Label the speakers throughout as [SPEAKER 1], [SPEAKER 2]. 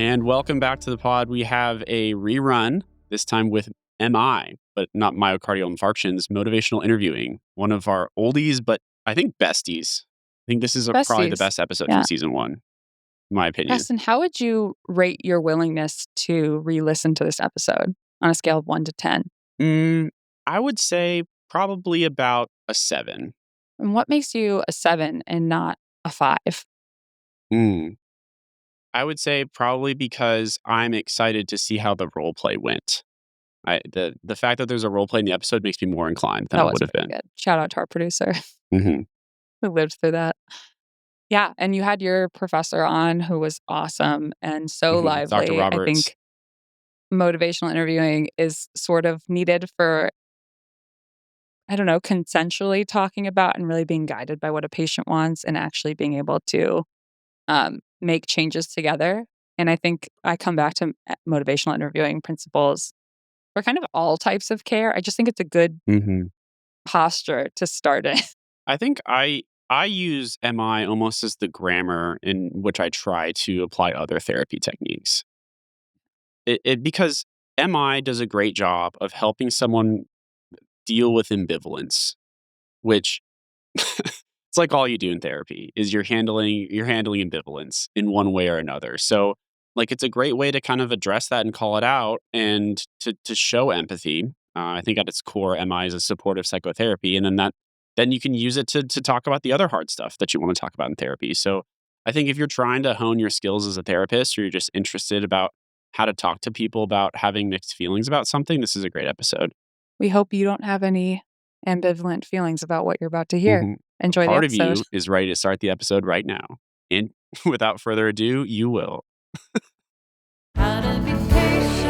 [SPEAKER 1] And welcome back to the pod. We have a rerun, this time with MI, but not myocardial infarctions, motivational interviewing. One of our oldies, but I think besties. I think this is probably the best episode from season 1, in my opinion.
[SPEAKER 2] Preston, how would you rate your willingness to re-listen to this episode on a scale of 1 to 10?
[SPEAKER 1] I would say probably about a 7.
[SPEAKER 2] And what makes you a 7 and not a 5?
[SPEAKER 1] I would say probably because I'm excited to see how the role play went. The fact that there's a role play in the episode makes me more inclined than it would have been.
[SPEAKER 2] Good. Shout out to our producer
[SPEAKER 1] Mm-hmm.
[SPEAKER 2] who lived through that. Yeah, and you had your professor on who was awesome and so lively.
[SPEAKER 1] Dr. Roberts.
[SPEAKER 2] I think motivational interviewing is sort of needed for, I don't know, consensually talking about and really being guided by what a patient wants and actually being able to make changes together. And I think I come back to motivational interviewing principles for kind of all types of care. I just think it's a good posture to start it.
[SPEAKER 1] I think I use MI almost as the grammar in which I try to apply other therapy techniques. Because MI does a great job of helping someone deal with ambivalence, which it's like all you do in therapy is you're handling ambivalence in one way or another. So like it's a great way to kind of address that and call it out and to show empathy. I think at its core, MI is a supportive psychotherapy, and then you can use it to talk about the other hard stuff that you want to talk about in therapy. So I think if you're trying to hone your skills as a therapist, or you're just interested about how to talk to people about having mixed feelings about something, this is a great episode.
[SPEAKER 2] We hope you don't have any ambivalent feelings about what you're about to hear. Enjoy the episode.
[SPEAKER 1] Part of you is ready to start the episode right now. And without further ado, you will. How to be patient.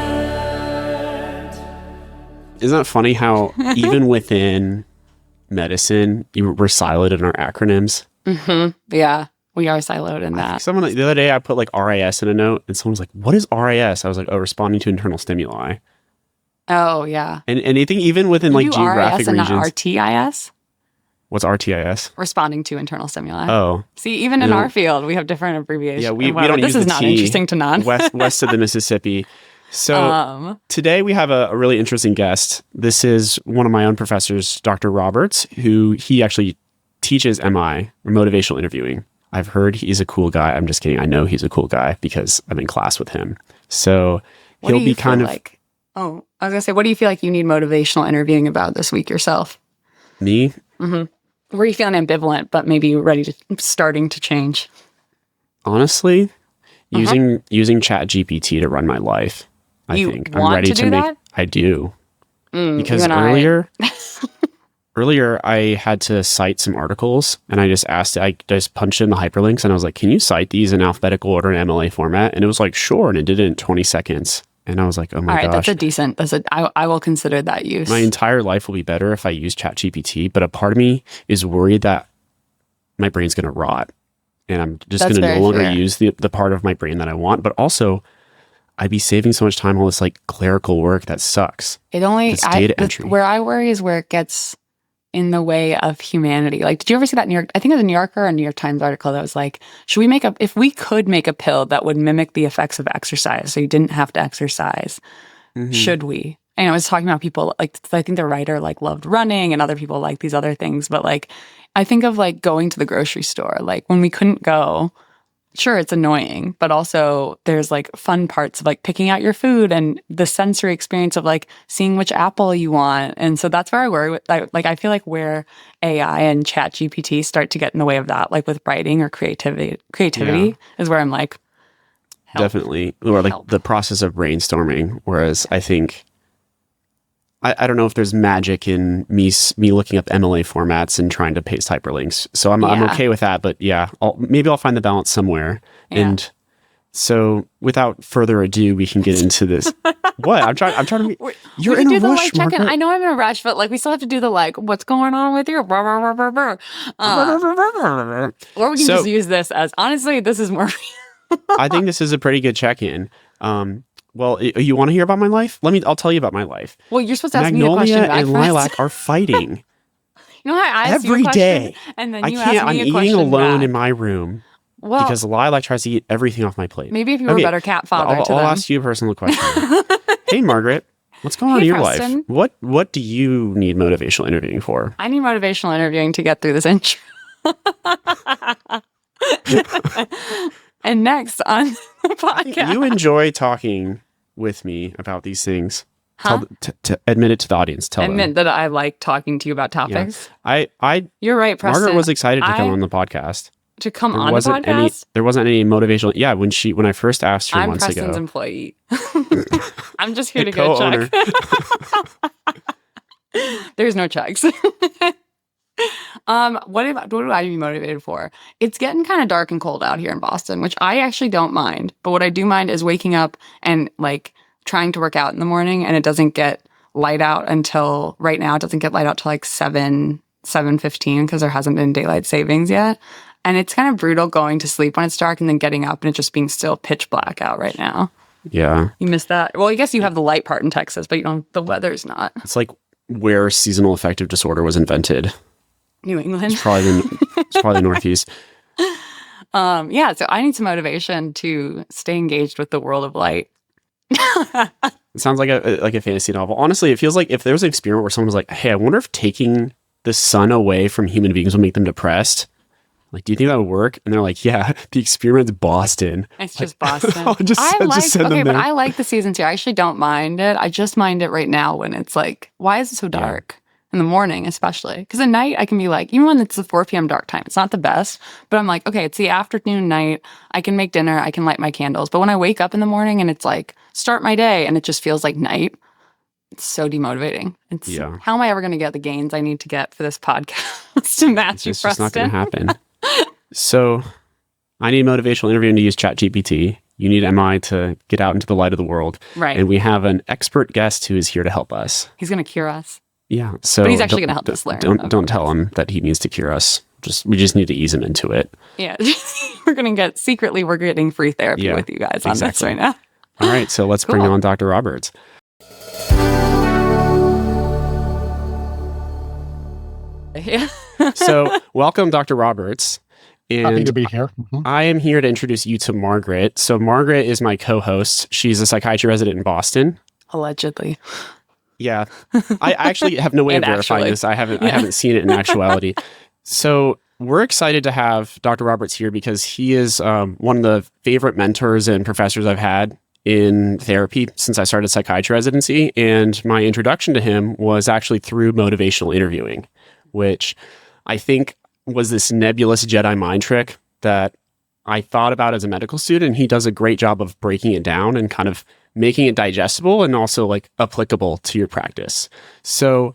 [SPEAKER 1] Isn't that funny how even within medicine, we're siloed in our acronyms?
[SPEAKER 2] Yeah, we are siloed in that.
[SPEAKER 1] The other day, I put like RIS in a note, and someone was like, "What is RIS?" I was like, "Oh, responding to internal stimuli."
[SPEAKER 2] Oh, yeah.
[SPEAKER 1] And I think even within like geographic
[SPEAKER 2] RIS and
[SPEAKER 1] regions.
[SPEAKER 2] Not RTIS?
[SPEAKER 1] What's RTIS?
[SPEAKER 2] Responding to internal stimuli.
[SPEAKER 1] Oh.
[SPEAKER 2] See, even in our field, we have different abbreviations.
[SPEAKER 1] Yeah, we don't use the T.
[SPEAKER 2] This is not interesting to none.
[SPEAKER 1] west of the Mississippi. So today we have a really interesting guest. This is one of my own professors, Dr. Roberts, who he actually teaches MI, or motivational interviewing. I've heard he's a cool guy. I'm just kidding. I know he's a cool guy because I'm in class with him. So he'll be kind of...
[SPEAKER 2] Oh, I was going to say, what do you feel like you need motivational interviewing about this week yourself?
[SPEAKER 1] Me?
[SPEAKER 2] Where are you feeling ambivalent, but maybe starting to change?
[SPEAKER 1] Honestly, using ChatGPT to run my life. I think I'm ready to make that? I do. Because earlier I had to cite some articles, and I just punched in the hyperlinks, and I was like, "Can you cite these in alphabetical order in MLA format?" And it was like, "Sure," and it did it in 20 seconds. And I was like, "Oh my gosh,
[SPEAKER 2] I will consider that use."
[SPEAKER 1] My entire life will be better if I use ChatGPT, but a part of me is worried that my brain's going to rot, and I'm just going to no longer use the part of my brain that I want. But also, I'd be saving so much time on this like clerical work that sucks. Data entry.
[SPEAKER 2] Where I worry is where it gets in the way of humanity. Like, did you ever see that I think it was a New Yorker or a New York Times article that was like, if we could make a pill that would mimic the effects of exercise, so you didn't have to exercise, should we? And I was talking about people, like, I think the writer like loved running and other people like these other things. But like, I think of like going to the grocery store, like when we couldn't go, sure, it's annoying, but also there's like fun parts of like picking out your food and the sensory experience of like seeing which apple you want. And so that's where I worry with, I feel like where AI and ChatGPT start to get in the way of that, like with writing or creativity is where I'm like, help.
[SPEAKER 1] Definitely. Or like the process of brainstorming. Whereas I think, I don't know if there's magic in me looking up MLA formats and trying to paste hyperlinks. So I'm okay with that. But yeah, maybe I'll find the balance somewhere. Yeah. And so without further ado, we can get into this. What? I'm trying to be... You're in a rush, Margaret.
[SPEAKER 2] I know I'm in a rush, but like we still have to do the like, what's going on with you? Or we can just use this as, honestly, this is more...
[SPEAKER 1] I think this is a pretty good check-in. Well, you want to hear about my life? I'll tell you about my life.
[SPEAKER 2] Well, you're supposed to ask me a question back
[SPEAKER 1] and Lilac are fighting.
[SPEAKER 2] You know how I asked
[SPEAKER 1] every
[SPEAKER 2] you a question,
[SPEAKER 1] day.
[SPEAKER 2] And then
[SPEAKER 1] I'm
[SPEAKER 2] you asked me a question
[SPEAKER 1] eating alone
[SPEAKER 2] back.
[SPEAKER 1] in my room.
[SPEAKER 2] Well,
[SPEAKER 1] because Lilac tries to eat everything off my plate.
[SPEAKER 2] maybe if you were a better cat father
[SPEAKER 1] I'll
[SPEAKER 2] to them.
[SPEAKER 1] ask you a personal question. Hey, Margaret, what's going on in your life? What do you need motivational interviewing for?
[SPEAKER 2] I need motivational interviewing to get through this intro. And next on the podcast.
[SPEAKER 1] You enjoy talking with me about these things.
[SPEAKER 2] Huh?
[SPEAKER 1] To admit it to the audience.
[SPEAKER 2] Admit that I like talking to you about topics.
[SPEAKER 1] Yeah.
[SPEAKER 2] You're right, Preston.
[SPEAKER 1] Margaret was excited to come on the podcast.
[SPEAKER 2] To come on the podcast?
[SPEAKER 1] There wasn't any motivational. Yeah, when I first asked her months ago.
[SPEAKER 2] I'm Preston's employee. I'm just here to get a check. There's no checks. What do I be motivated for? It's getting kind of dark and cold out here in Boston, which I actually don't mind. But what I do mind is waking up and like trying to work out in the morning, and it doesn't get light out until right now. It doesn't get light out till like 7:15 because there hasn't been daylight savings yet. And it's kind of brutal going to sleep when it's dark and then getting up and it just being still pitch black out right now.
[SPEAKER 1] Yeah.
[SPEAKER 2] You missed that. Well, I guess you have the light part in Texas, but you don't. The weather's not.
[SPEAKER 1] It's like where seasonal affective disorder was invented.
[SPEAKER 2] New England.
[SPEAKER 1] It's probably the Northeast.
[SPEAKER 2] Yeah, so I need some motivation to stay engaged with the world of light.
[SPEAKER 1] It sounds like a fantasy novel. Honestly, it feels like if there was an experiment where someone was like, "Hey, I wonder if taking the sun away from human beings will make them depressed." Like, do you think that would work? And they're like, "Yeah, the experiment's Boston."
[SPEAKER 2] It's just Boston.
[SPEAKER 1] Okay,
[SPEAKER 2] but I like the seasons here. I actually don't mind it. I just mind it right now when it's like, why is it so dark? Yeah. In the morning, especially. Because at night, I can be like, even when it's the 4 p.m. dark time, it's not the best. But I'm like, okay, it's the afternoon, night. I can make dinner. I can light my candles. But when I wake up in the morning and it's like, start my day, and it just feels like night, it's so demotivating. How am I ever going to get the gains I need to get for this podcast to match you, Preston? It's just not going to
[SPEAKER 1] happen. So I need motivational interviewing to use ChatGPT. You need MI to get out into the light of the world.
[SPEAKER 2] Right.
[SPEAKER 1] And we have an expert guest who is here to help us.
[SPEAKER 2] He's going to cure us.
[SPEAKER 1] Yeah. So
[SPEAKER 2] but he's actually going to help us learn.
[SPEAKER 1] Don't tell him that he needs to cure us. We just need to ease him into it.
[SPEAKER 2] Yeah. we're getting free therapy with you guys on this right now.
[SPEAKER 1] All right. So let's bring on Dr. Roberts.
[SPEAKER 2] Yeah.
[SPEAKER 1] So welcome, Dr. Roberts. And
[SPEAKER 3] happy to be here. Mm-hmm.
[SPEAKER 1] I am here to introduce you to Margaret. So Margaret is my co-host. She's a psychiatry resident in Boston.
[SPEAKER 2] Allegedly.
[SPEAKER 1] Yeah. I actually have no way of verifying this. I haven't seen it in actuality. So we're excited to have Dr. Roberts here because he is one of the favorite mentors and professors I've had in therapy since I started psychiatry residency. And my introduction to him was actually through motivational interviewing, which I think was this nebulous Jedi mind trick that I thought about as a medical student. And he does a great job of breaking it down and kind of making it digestible and also like applicable to your practice. So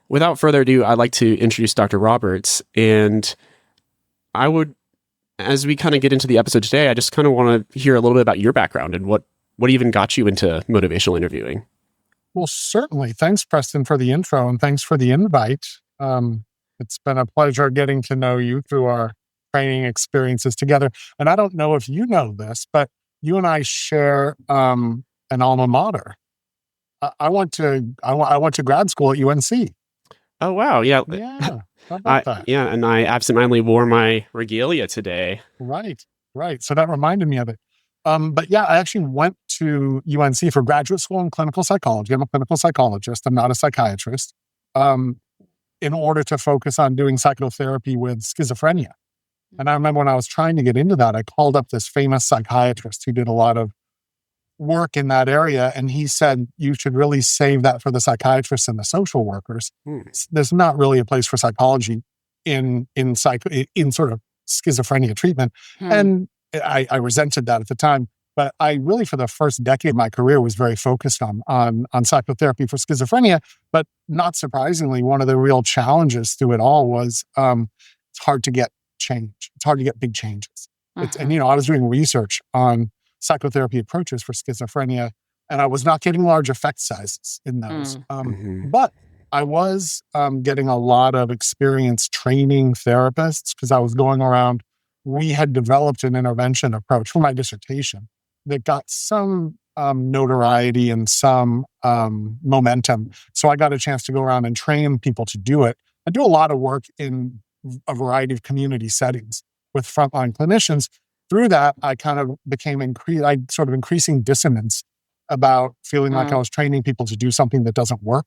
[SPEAKER 1] without further ado, I'd like to introduce Dr. Roberts. And I would, as we kind of get into the episode today, I just kind of want to hear a little bit about your background and what even got you into motivational interviewing.
[SPEAKER 3] Well, certainly. Thanks, Preston, for the intro, and thanks for the invite. It's been a pleasure getting to know you through our training experiences together. And I don't know if you know this, but you and I share an alma mater. I went to grad school at UNC.
[SPEAKER 1] Oh, wow. Yeah.
[SPEAKER 3] Yeah. How about that?
[SPEAKER 1] Yeah. And I absentmindedly wore my regalia today.
[SPEAKER 3] Right. So that reminded me of it. But yeah, I actually went to UNC for graduate school in clinical psychology. I'm a clinical psychologist. I'm not a psychiatrist. In order to focus on doing psychotherapy with schizophrenia. And I remember when I was trying to get into that, I called up this famous psychiatrist who did a lot of work in that area. And he said, you should really save that for the psychiatrists and the social workers. There's not really a place for psychology in sort of schizophrenia treatment. And I resented that at the time. But I really, for the first decade of my career, was very focused on psychotherapy for schizophrenia. But not surprisingly, one of the real challenges through it all was it's hard to get change. It's hard to get big changes. And, I was doing research on psychotherapy approaches for schizophrenia, and I was not getting large effect sizes in those. But I was getting a lot of experience training therapists because I was going around. We had developed an intervention approach for my dissertation that got some notoriety and some momentum. So I got a chance to go around and train people to do it. I do a lot of work in a variety of community settings with frontline clinicians. through that, I kind of became increasing dissonance about feeling like I was training people to do something that doesn't work.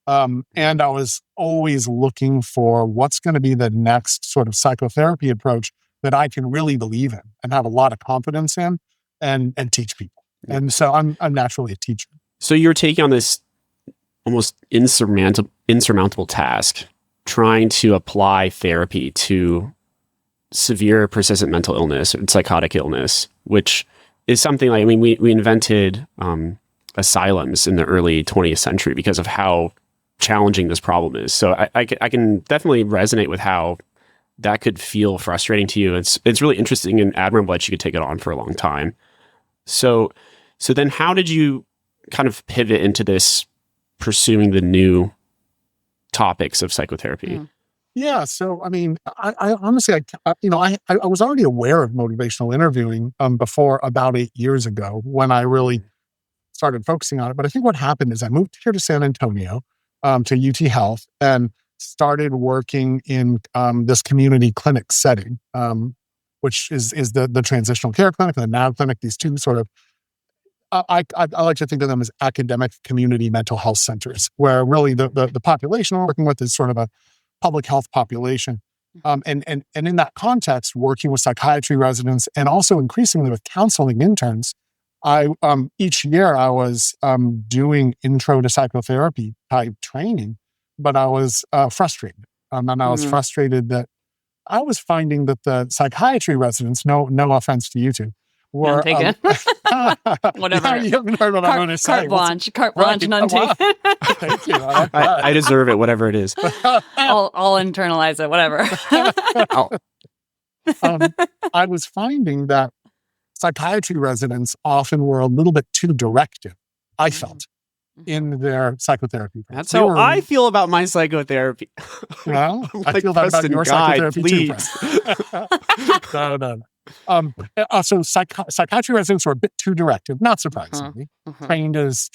[SPEAKER 3] And I was always looking for what's going to be the next sort of psychotherapy approach that I can really believe in and have a lot of confidence in and teach people. And so I'm naturally a teacher.
[SPEAKER 1] So you're taking on this almost insurmountable task, trying to apply therapy to severe persistent mental illness and psychotic illness, which is something like, I mean, we invented asylums in the early 20th century because of how challenging this problem is. So I can definitely resonate with how that could feel frustrating to you. It's really interesting and admirable that you could take it on for a long time. So then how did you kind of pivot into this, pursuing the new topics of psychotherapy?
[SPEAKER 3] Yeah. So, I mean, I honestly, I was already aware of motivational interviewing before about 8 years ago when I really started focusing on it. But I think what happened is I moved here to San Antonio, to UT Health, and started working in this community clinic setting, which is the transitional care clinic and the NAV clinic, these two sort of, I like to think of them as academic community mental health centers, where really the population we're working with is sort of a public health population. And in that context, working with psychiatry residents and also increasingly with counseling interns, each year I was doing intro to psychotherapy type training, but I was frustrated. And I was frustrated that I was finding that the psychiatry residents, no offense to you two, were
[SPEAKER 2] whatever.
[SPEAKER 3] You haven't heard what I'm going to say.
[SPEAKER 2] Carte blanche, none taken.
[SPEAKER 3] Thank you.
[SPEAKER 1] I deserve it, whatever it is.
[SPEAKER 2] I'll internalize it, whatever.
[SPEAKER 3] I was finding that psychiatry residents often were a little bit too directive, I felt, in their psychotherapy.
[SPEAKER 1] That's how I feel about my psychotherapy.
[SPEAKER 3] Well,
[SPEAKER 1] like,
[SPEAKER 3] I feel that about your psychotherapy
[SPEAKER 1] please.
[SPEAKER 3] too. No. So psychiatry residents were a bit too directive, not surprisingly. Trained as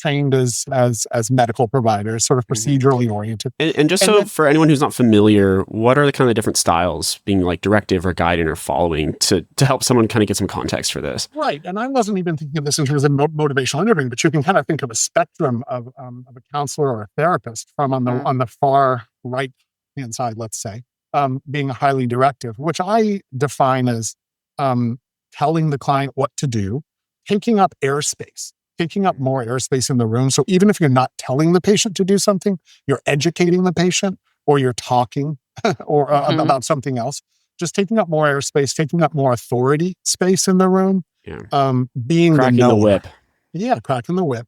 [SPEAKER 3] medical providers, sort of procedurally oriented.
[SPEAKER 1] And just for anyone who's not familiar, what are the kind of different styles, being like directive or guiding or following, to help someone kind of get some context for this?
[SPEAKER 3] Right. And I wasn't even thinking of this in terms of motivational interviewing, but you can kind of think of a spectrum of a counselor or a therapist from on the far right hand side, let's say, being highly directive, which I define as telling the client what to do, taking up more airspace in the room. So even if you're not telling the patient to do something, you're educating the patient, or you're talking or about something else, just taking up more airspace, taking up more authority space in the room, being
[SPEAKER 1] cracking the whip.
[SPEAKER 3] Yeah, cracking the whip.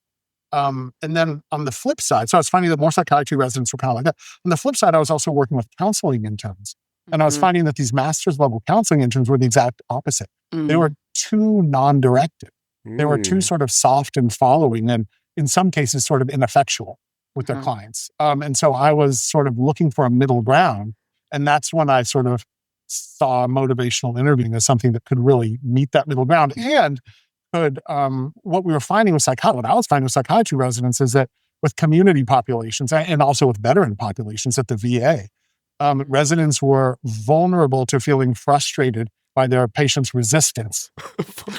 [SPEAKER 3] And then on the flip side, so I was finding that more psychiatry residents were kind of like that. On the flip side, I was also working with counseling interns. And I was finding that these master's level counseling interns were the exact opposite. They were too non-directive. They were too sort of soft and following, and in some cases sort of ineffectual with their clients. And so I was sort of looking for a middle ground. And that's when I sort of saw motivational interviewing as something that could really meet that middle ground. And what I was finding with psychiatry residents is that with community populations and also with veteran populations at the VA, residents were vulnerable to feeling frustrated by their patients' resistance.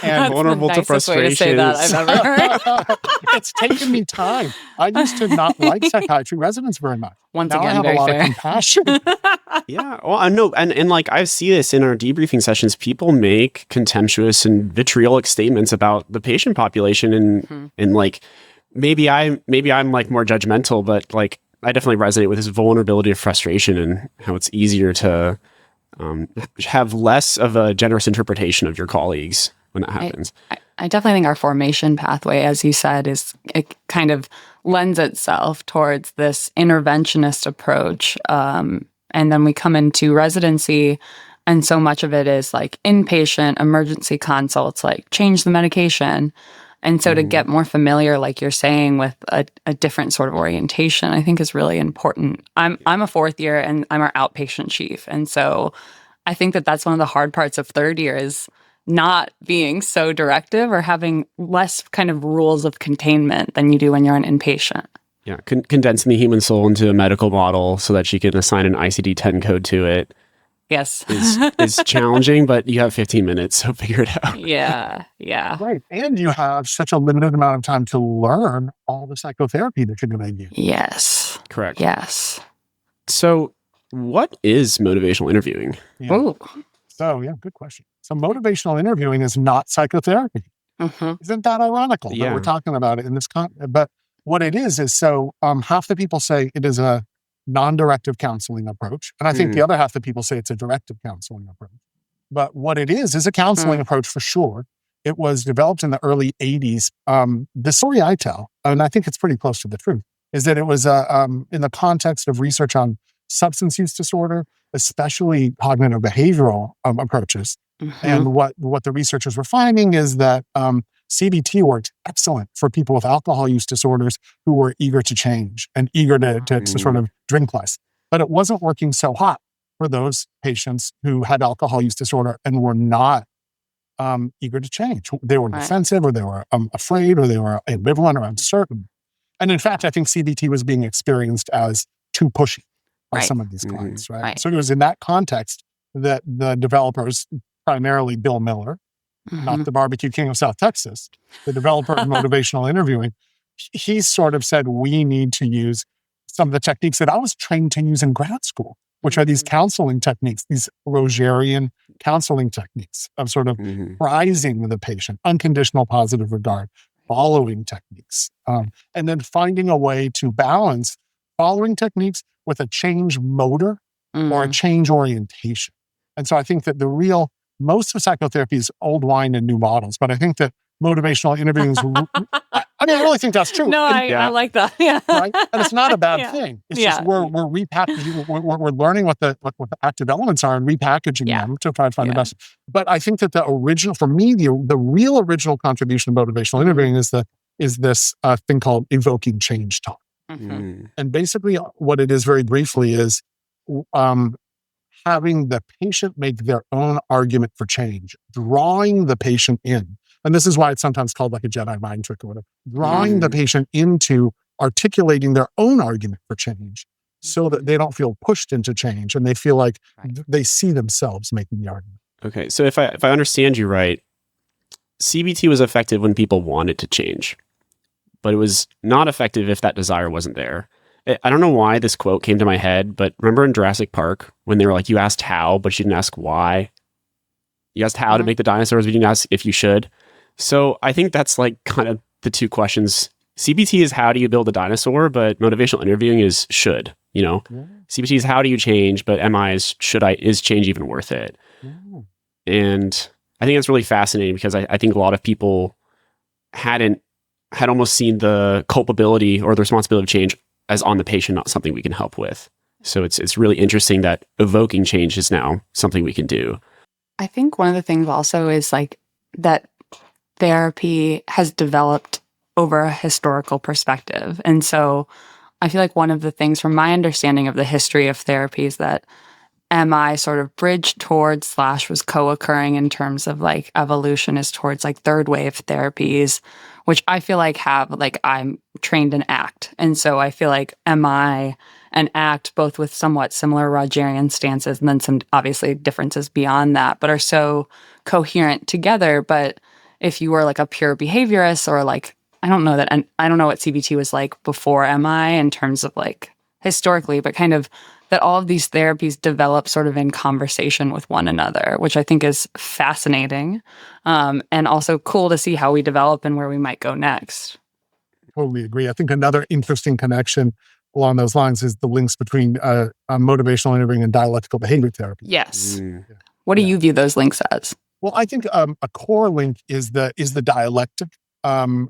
[SPEAKER 2] And vulnerable to frustration. Way to say that I've ever heard.
[SPEAKER 3] It's taken me time. I used to not like psychiatry residents very much.
[SPEAKER 2] Once
[SPEAKER 3] now
[SPEAKER 2] again,
[SPEAKER 3] I have
[SPEAKER 2] very
[SPEAKER 3] a lot
[SPEAKER 2] fair.
[SPEAKER 3] of compassion.
[SPEAKER 1] Yeah, well, I know, and like I see this in our debriefing sessions. People make contemptuous and vitriolic statements about the patient population, and like maybe I'm like more judgmental, but like I definitely resonate with this vulnerability of frustration and how it's easier to have less of a generous interpretation of your colleagues when that happens.
[SPEAKER 2] I definitely think our formation pathway, as you said, it kind of lends itself towards this interventionist approach. And then we come into residency, and so much of it is like inpatient emergency consults, like change the medication. And so to get more familiar, like you're saying, with a different sort of orientation, I think is really important. I'm a fourth year and I'm our outpatient chief. And so I think that's one of the hard parts of third year is not being so directive or having less kind of rules of containment than you do when you're an inpatient.
[SPEAKER 1] Yeah, condensing the human soul into a medical model so that you can assign an ICD-10 code to it.
[SPEAKER 2] Yes.
[SPEAKER 1] is challenging, but you have 15 minutes, so figure it out.
[SPEAKER 2] Yeah.
[SPEAKER 3] Right. And you have such a limited amount of time to learn all the psychotherapy that you're going to use.
[SPEAKER 2] Yes.
[SPEAKER 1] Correct.
[SPEAKER 2] Yes.
[SPEAKER 1] So what is motivational interviewing?
[SPEAKER 3] Yeah.
[SPEAKER 2] Ooh.
[SPEAKER 3] So, yeah, good question. So motivational interviewing is not psychotherapy. Isn't that ironical that we're talking about it in this but what it is so half the people say it is a non-directive counseling approach. And I think the other half the people say it's a directive counseling approach. But what it is a counseling approach for sure. It was developed in the early 80s. The story I tell, and I think it's pretty close to the truth, is that it was in the context of research on substance use disorder, especially cognitive behavioral approaches. And what the researchers were finding is that CBT worked excellent for people with alcohol use disorders who were eager to change and eager to sort of drink less. But it wasn't working so hot for those patients who had alcohol use disorder and were not eager to change. They were defensive, or they were afraid, or they were ambivalent or uncertain. And in fact, I think CBT was being experienced as too pushy by some of these clients, right? So it was in that context that the developers, primarily Bill Miller, not the barbecue king of South Texas, the developer of motivational interviewing, he sort of said, we need to use some of the techniques that I was trained to use in grad school, which are these counseling techniques, these Rogerian counseling techniques of sort of prizing the patient, unconditional positive regard, following techniques, and then finding a way to balance following techniques with a change motor or a change orientation. And so I think that most of psychotherapy is old wine and new bottles, but I think that motivational interviewing is, I really think that's true.
[SPEAKER 2] No, I like that. Yeah.
[SPEAKER 3] Right? And it's not a bad thing. It's just we're repackaging, we're learning what the active elements are and repackaging them to try to find the best. But I think that the original, for me, the real original contribution of motivational interviewing is this thing called evoking change talk. And basically what it is, very briefly, is having the patient make their own argument for change, drawing the patient in. And this is why it's sometimes called like a Jedi mind trick or whatever, drawing the patient into articulating their own argument for change so that they don't feel pushed into change and they feel like they see themselves making the argument. Okay.
[SPEAKER 1] So if I understand you right, CBT was effective when people wanted to change, but it was not effective if that desire wasn't there. I don't know why this quote came to my head, but remember in Jurassic Park when they were like, you asked how, but you didn't ask why? You asked how to make the dinosaurs, but you didn't ask if you should. So I think that's like kind of the two questions. CBT is how do you build a dinosaur, but motivational interviewing is should, CBT is how do you change, but MI is is change even worth it? And I think it's really fascinating because I think a lot of people had almost seen the culpability or the responsibility of change as on the patient, not something we can help with. So it's really interesting that evoking change is now something we can do.
[SPEAKER 2] I think one of the things also is like that therapy has developed over a historical perspective. And so I feel like one of the things from my understanding of the history of therapy is that MI sort of bridged towards / was co-occurring in terms of like evolution is towards like third wave therapies, which I feel like I'm trained in ACT. And so I feel like MI and ACT, both with somewhat similar Rogerian stances and then some obviously differences beyond that, but are so coherent together. But if you were like a pure behaviorist or like, I don't know what CBT was like before MI in terms of like historically, but kind of that all of these therapies develop sort of in conversation with one another, which I think is fascinating and also cool to see how we develop and where we might go next.
[SPEAKER 3] Totally agree. I think another interesting connection along those lines is the links between motivational interviewing and dialectical behavior therapy.
[SPEAKER 2] Yes. What do you view those links as?
[SPEAKER 3] Well, I think a core link is the dialectic. In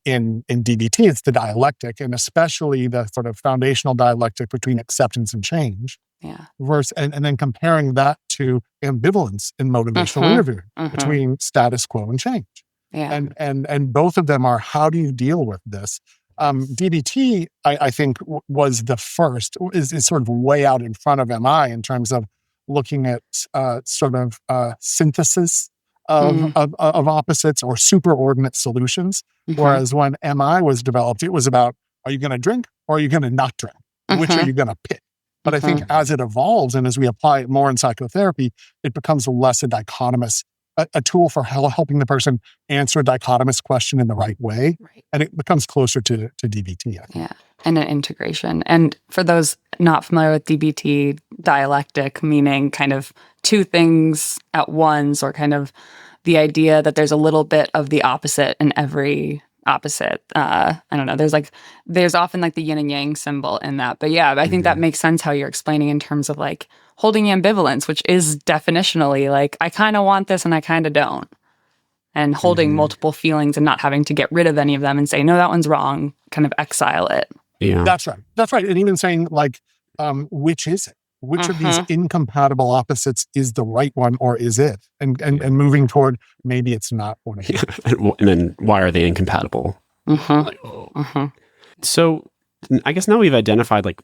[SPEAKER 3] DBT, it's the dialectic, and especially the sort of foundational dialectic between acceptance and change.
[SPEAKER 2] Yeah.
[SPEAKER 3] And then comparing that to ambivalence in motivational interviewing between status quo and change.
[SPEAKER 2] Yeah.
[SPEAKER 3] And both of them are, how do you deal with this? DBT, I think, was the first, is sort of way out in front of MI in terms of looking at sort of synthesis of opposites or superordinate solutions. Whereas when MI was developed, it was about, are you going to drink or are you going to not drink? Which are you going to pick? But I think
[SPEAKER 2] Mhm.
[SPEAKER 3] as it evolves and as we apply it more in psychotherapy, it becomes less a dichotomous, a tool for helping the person answer a dichotomous question in the right way.
[SPEAKER 2] Right.
[SPEAKER 3] And it becomes closer to DBT, I think.
[SPEAKER 2] Yeah. And an integration. And for those not familiar with DBT, dialectic, meaning kind of two things at once, or kind of the idea that there's a little bit of the opposite in every opposite. I don't know. There's often like the yin and yang symbol in that. But yeah, I think that makes sense how you're explaining in terms of like holding ambivalence, which is definitionally like, I kind of want this and I kind of don't. And holding multiple feelings and not having to get rid of any of them and say, no, that one's wrong, kind of exile it.
[SPEAKER 1] Yeah.
[SPEAKER 3] That's right. That's right. And even saying like, which is it? Which of these incompatible opposites is the right one, or is it? And moving toward maybe it's not one of these.
[SPEAKER 1] And then why are they incompatible? So I guess now we've identified like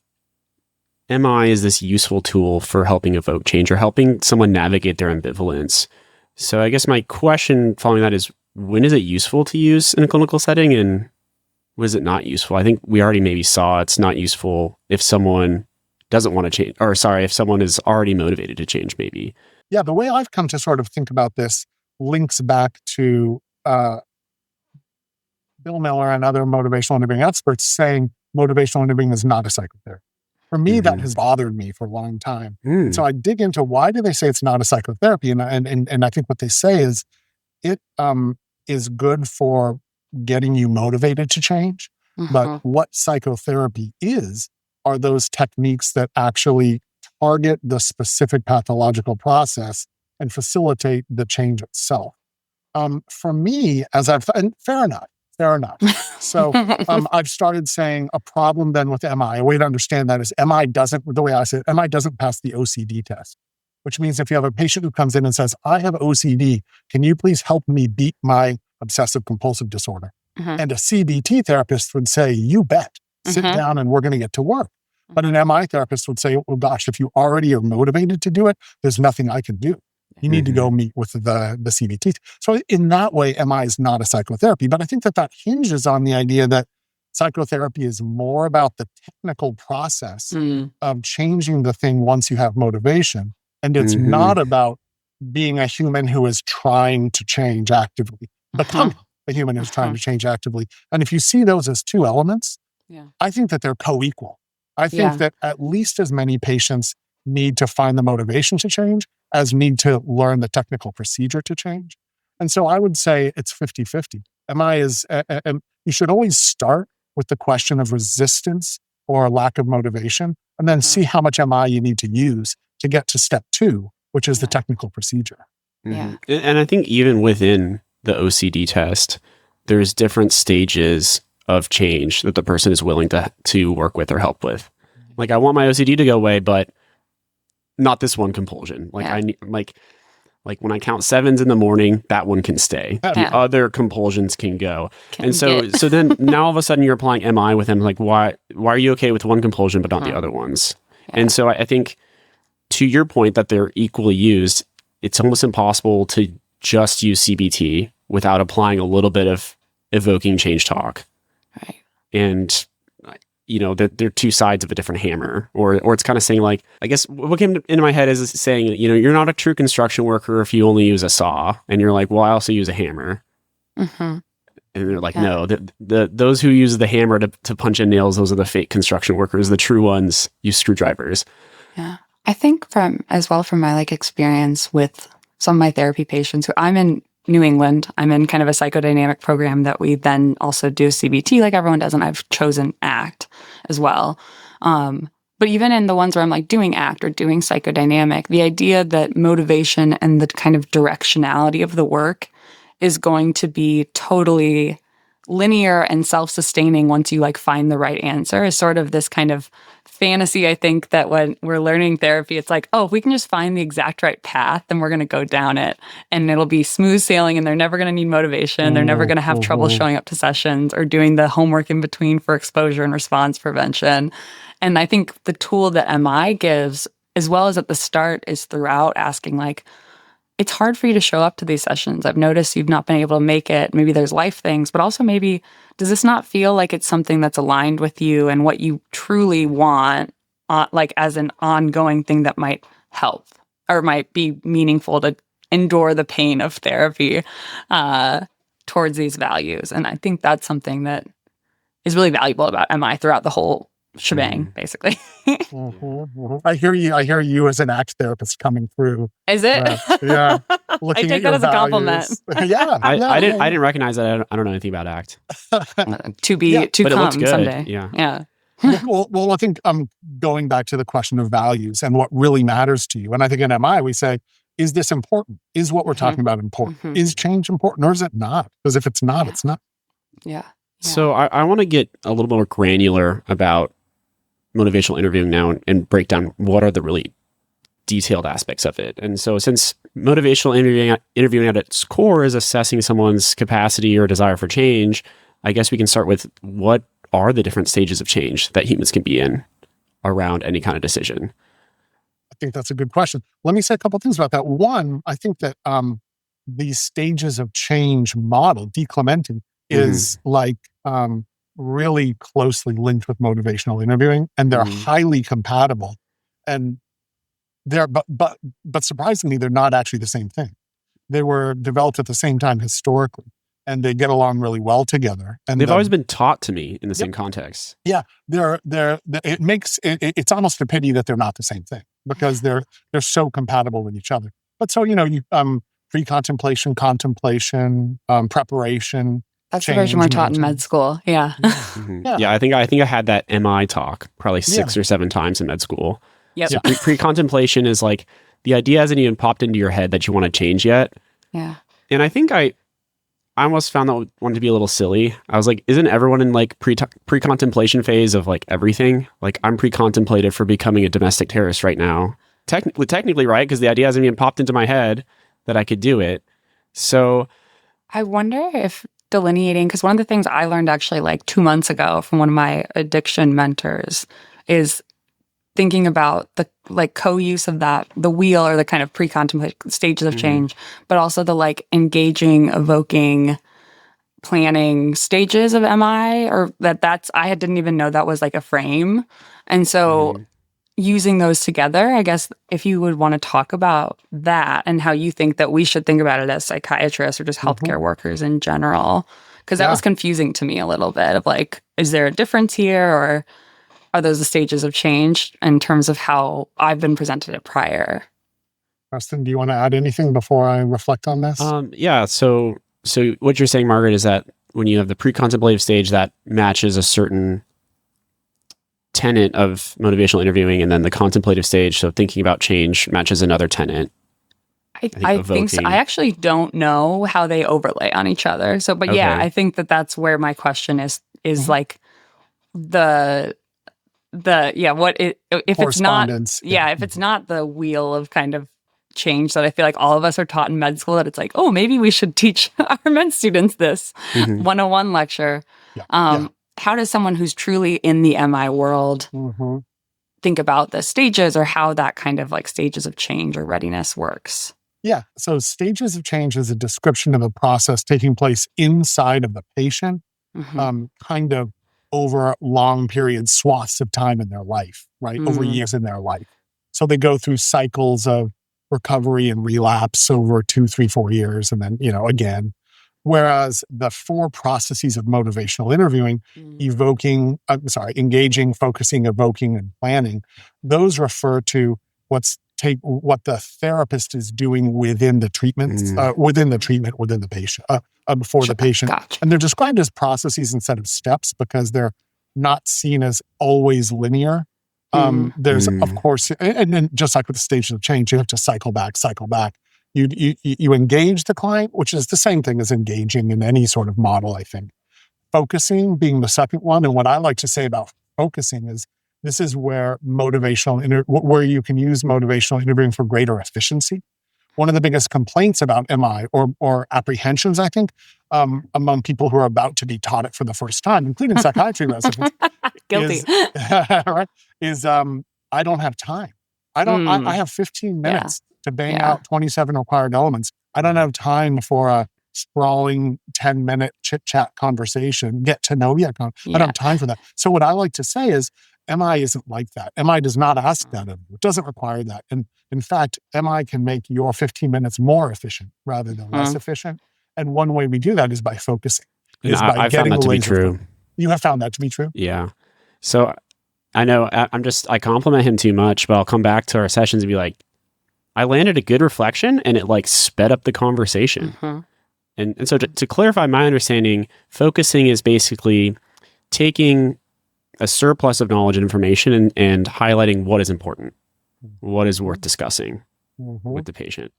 [SPEAKER 1] MI is this useful tool for helping evoke change or helping someone navigate their ambivalence. So I guess my question following that is, when is it useful to use in a clinical setting, and when is it not useful? I think we already maybe saw it's not useful if someone doesn't want to change, or if someone is already motivated to change, maybe.
[SPEAKER 3] Yeah, the way I've come to sort of think about this links back to Bill Miller and other motivational interviewing experts saying motivational interviewing is not a psychotherapy. For me, that has bothered me for a long time. So I dig into why do they say it's not a psychotherapy, and I think what they say is it is good for getting you motivated to change. But what psychotherapy are those techniques that actually target the specific pathological process and facilitate the change itself. For me, and fair enough. So I've started saying a problem then with MI, a way to understand that is MI doesn't pass the OCD test, which means if you have a patient who comes in and says, I have OCD, can you please help me beat my obsessive compulsive disorder? And a CBT therapist would say, you bet, sit down and we're going to get to work. But an MI therapist would say, oh gosh, if you already are motivated to do it, there's nothing I can do. You need to go meet with the CBT. So in that way, MI is not a psychotherapy. But I think that hinges on the idea that psychotherapy is more about the technical process of changing the thing once you have motivation. And it's not about being a human who is trying to change actively, becoming a human who's trying to change actively. And if you see those as two elements, I think that they're co-equal. I think that at least as many patients need to find the motivation to change as need to learn the technical procedure to change. And so I would say it's 50-50. MI is, you should always start with the question of resistance or lack of motivation, and then see how much MI you need to use to get to step 2, which is the technical procedure.
[SPEAKER 2] Yeah.
[SPEAKER 1] And I think even within the OCD test, there's different stages of change that the person is willing to work with or help with. Like, I want my OCD to go away, but not this one compulsion. Like I need, like when I count 7s in the morning, that one can stay. The other compulsions can go. So then now all of a sudden you're applying MI with them. Like, why are you okay with one compulsion but not the other ones? And so I think, to your point that they're equally used, it's almost impossible to just use CBT without applying a little bit of evoking change talk.
[SPEAKER 2] Right.
[SPEAKER 1] And they're two sides of a different hammer, or it's kind of saying, like, I guess what came into my head is saying, you're not a true construction worker if you only use a saw, and you're like, well, I also use a hammer. And they're like, no, those who use the hammer to punch in nails, those are the fake construction workers. The true ones use screwdrivers.
[SPEAKER 2] Yeah. I think from my experience with some of my therapy patients, who I'm in New England, I'm in kind of a psychodynamic program that we then also do CBT like everyone does, and I've chosen ACT as well. But even in the ones where I'm doing ACT or doing psychodynamic, the idea that motivation and the kind of directionality of the work is going to be totally linear and self-sustaining once you find the right answer is sort of this kind of fantasy. I think that when we're learning therapy, it's like, oh, if we can just find the exact right path, then we're going to go down it and it'll be smooth sailing and they're never going to need motivation. They're never going to have trouble showing up to sessions or doing the homework in between for exposure and response prevention. And I think the tool that MI gives, as well as at the start, is throughout asking it's hard for you to show up to these sessions. I've noticed you've not been able to make it. Maybe there's life things, but also maybe, does this not feel like it's something that's aligned with you and what you truly want? like as an ongoing thing that might help or might be meaningful to endure the pain of therapy towards these values. And I think that's something that is really valuable about MI throughout the whole shebang, basically.
[SPEAKER 3] I hear you as an ACT therapist coming through.
[SPEAKER 2] Is it?
[SPEAKER 3] Yeah.
[SPEAKER 2] I
[SPEAKER 3] Looking
[SPEAKER 2] take
[SPEAKER 3] at your
[SPEAKER 2] that as a
[SPEAKER 3] values.
[SPEAKER 2] compliment.
[SPEAKER 3] Yeah.
[SPEAKER 1] I didn't recognize that. I don't know anything about ACT.
[SPEAKER 2] To
[SPEAKER 3] Yeah,
[SPEAKER 2] to
[SPEAKER 1] but it
[SPEAKER 2] come
[SPEAKER 1] looks good.
[SPEAKER 2] someday.
[SPEAKER 1] Yeah.
[SPEAKER 3] Well, I think going back to the question of values and what really matters to you. And I think in MI, we say, is this important? Is what we're talking about important? Is change important or is it not? Because if it's not, it's not.
[SPEAKER 2] Yeah.
[SPEAKER 1] So I want to get a little more granular about motivational interviewing now and break down what are the really detailed aspects of it. And so since motivational interviewing at its core is assessing someone's capacity or desire for change, I guess we can start with what are the different stages of change that humans can be in around any kind of decision?
[SPEAKER 3] I think that's a good question. Let me say a couple of things about that. One, I think that these stages of change model, declementing, is like really closely linked with motivational interviewing, and they're highly compatible. And they're but surprisingly, they're not actually the same thing. They were developed at the same time historically, and they get along really well together. And
[SPEAKER 1] they've always been taught to me in the same context.
[SPEAKER 3] Yeah, it's almost a pity that they're not the same thing because they're so compatible with each other. But so pre-contemplation, contemplation, preparation.
[SPEAKER 2] That's the version we're taught in med school. Yeah.
[SPEAKER 1] Yeah, I think I had that MI talk probably 6 or 7 times in med school.
[SPEAKER 2] Yep.
[SPEAKER 1] So pre-contemplation is like the idea hasn't even popped into your head that you want to change yet.
[SPEAKER 2] Yeah.
[SPEAKER 1] And I think I almost found that one to be a little silly. I was like, isn't everyone in like pre-contemplation phase of like everything? Like I'm pre-contemplated for becoming a domestic terrorist right now. Technically, right? Because the idea hasn't even popped into my head that I could do it. So
[SPEAKER 2] I wonder if delineating, because one of the things I learned actually like 2 months ago from one of my addiction mentors is thinking about the like co-use of that, the wheel or the kind of pre-contemplate stages of change, but also the like engaging, evoking, planning stages of MI, or I didn't even know that was like a frame. And so using those together, I guess if you would want to talk about that and how you think that we should think about it as psychiatrists or just healthcare workers in general, because that was confusing to me a little bit of like, is there a difference here or are those the stages of change in terms of how I've been presented it prior?
[SPEAKER 3] Preston, do you want to add anything before I reflect on this?
[SPEAKER 1] Yeah. So what you're saying, Margaret, is that when you have the pre-contemplative stage that matches a certain tenet of motivational interviewing, and then the contemplative stage, so thinking about change, matches another tenet.
[SPEAKER 2] I think so. I actually don't know how they overlay on each other. So, but yeah, I think that's where my question is like if it's not, if it's not the wheel of kind of change that I feel like all of us are taught in med school, that it's like, oh, maybe we should teach our med students this 101 lecture. How does someone who's truly in the MI world think about the stages or how that kind of like stages of change or readiness works?
[SPEAKER 3] Yeah. So stages of change is a description of a process taking place inside of the patient, kind of over long periods, swaths of time in their life, right? Over years in their life. So they go through cycles of recovery and relapse over 2, 3, 4 years, and then, again. Whereas the 4 processes of motivational interviewing, engaging, focusing, evoking, and planning, those refer to what the therapist is doing within the treatment, within the patient, before the patient.
[SPEAKER 2] Gotcha.
[SPEAKER 3] And they're described as processes instead of steps because they're not seen as always linear. There's, of course, and then just like with the stages of change, you have to cycle back. You engage the client, which is the same thing as engaging in any sort of model, I think. Focusing being the second one. And what I like to say about focusing is this is where where you can use motivational interviewing for greater efficiency. One of the biggest complaints about MI or apprehensions, I think, among people who are about to be taught it for the first time, including psychiatry residents,
[SPEAKER 2] Guilty.
[SPEAKER 3] is I don't have time. I have 15 minutes to bang out 27 required elements. I don't have time for a sprawling 10-minute chit-chat conversation, get to know you. I don't have time for that. So what I like to say is MI isn't like that. MI does not ask that of you. It doesn't require that. And in fact, MI can make your 15 minutes more efficient rather than less efficient. And one way we do that is by focusing,
[SPEAKER 1] And
[SPEAKER 3] by
[SPEAKER 1] I found
[SPEAKER 3] getting
[SPEAKER 1] that to be
[SPEAKER 3] laser
[SPEAKER 1] true.
[SPEAKER 3] focus. You have found that to be true?
[SPEAKER 1] Yeah. So I know I compliment him too much, but I'll come back to our sessions and be like, I landed a good reflection and it like sped up the conversation. And so to clarify my understanding, focusing is basically taking a surplus of knowledge and information and highlighting what is important, what is worth discussing with the patient.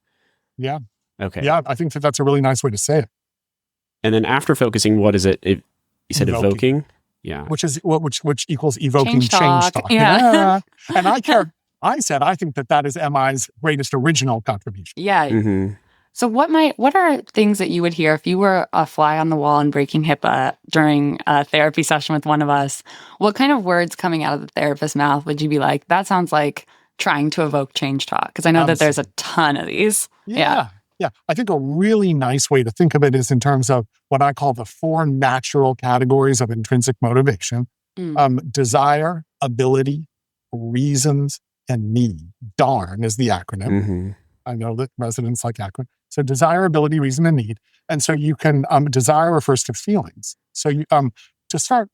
[SPEAKER 3] Yeah.
[SPEAKER 1] Okay.
[SPEAKER 3] Yeah, I think that's a really nice way to say it.
[SPEAKER 1] And then after focusing, what is it? You said evoking? Yeah.
[SPEAKER 3] Which equals evoking change talk.
[SPEAKER 2] Yeah.
[SPEAKER 3] And I said, I think that is MI's greatest original contribution.
[SPEAKER 2] Yeah. So what are things that you would hear if you were a fly on the wall and breaking HIPAA during a therapy session with one of us? What kind of words coming out of the therapist's mouth would you be like, that sounds like trying to evoke change talk? Because I know that there's a ton of these.
[SPEAKER 3] Yeah. I think a really nice way to think of it is in terms of what I call the 4 natural categories of intrinsic motivation. Desire, ability, reasons, and need. DARN is the acronym. I know that residents like acronyms. So desire, ability, reason, and need. And so you can, desire refers to feelings. So you, to start,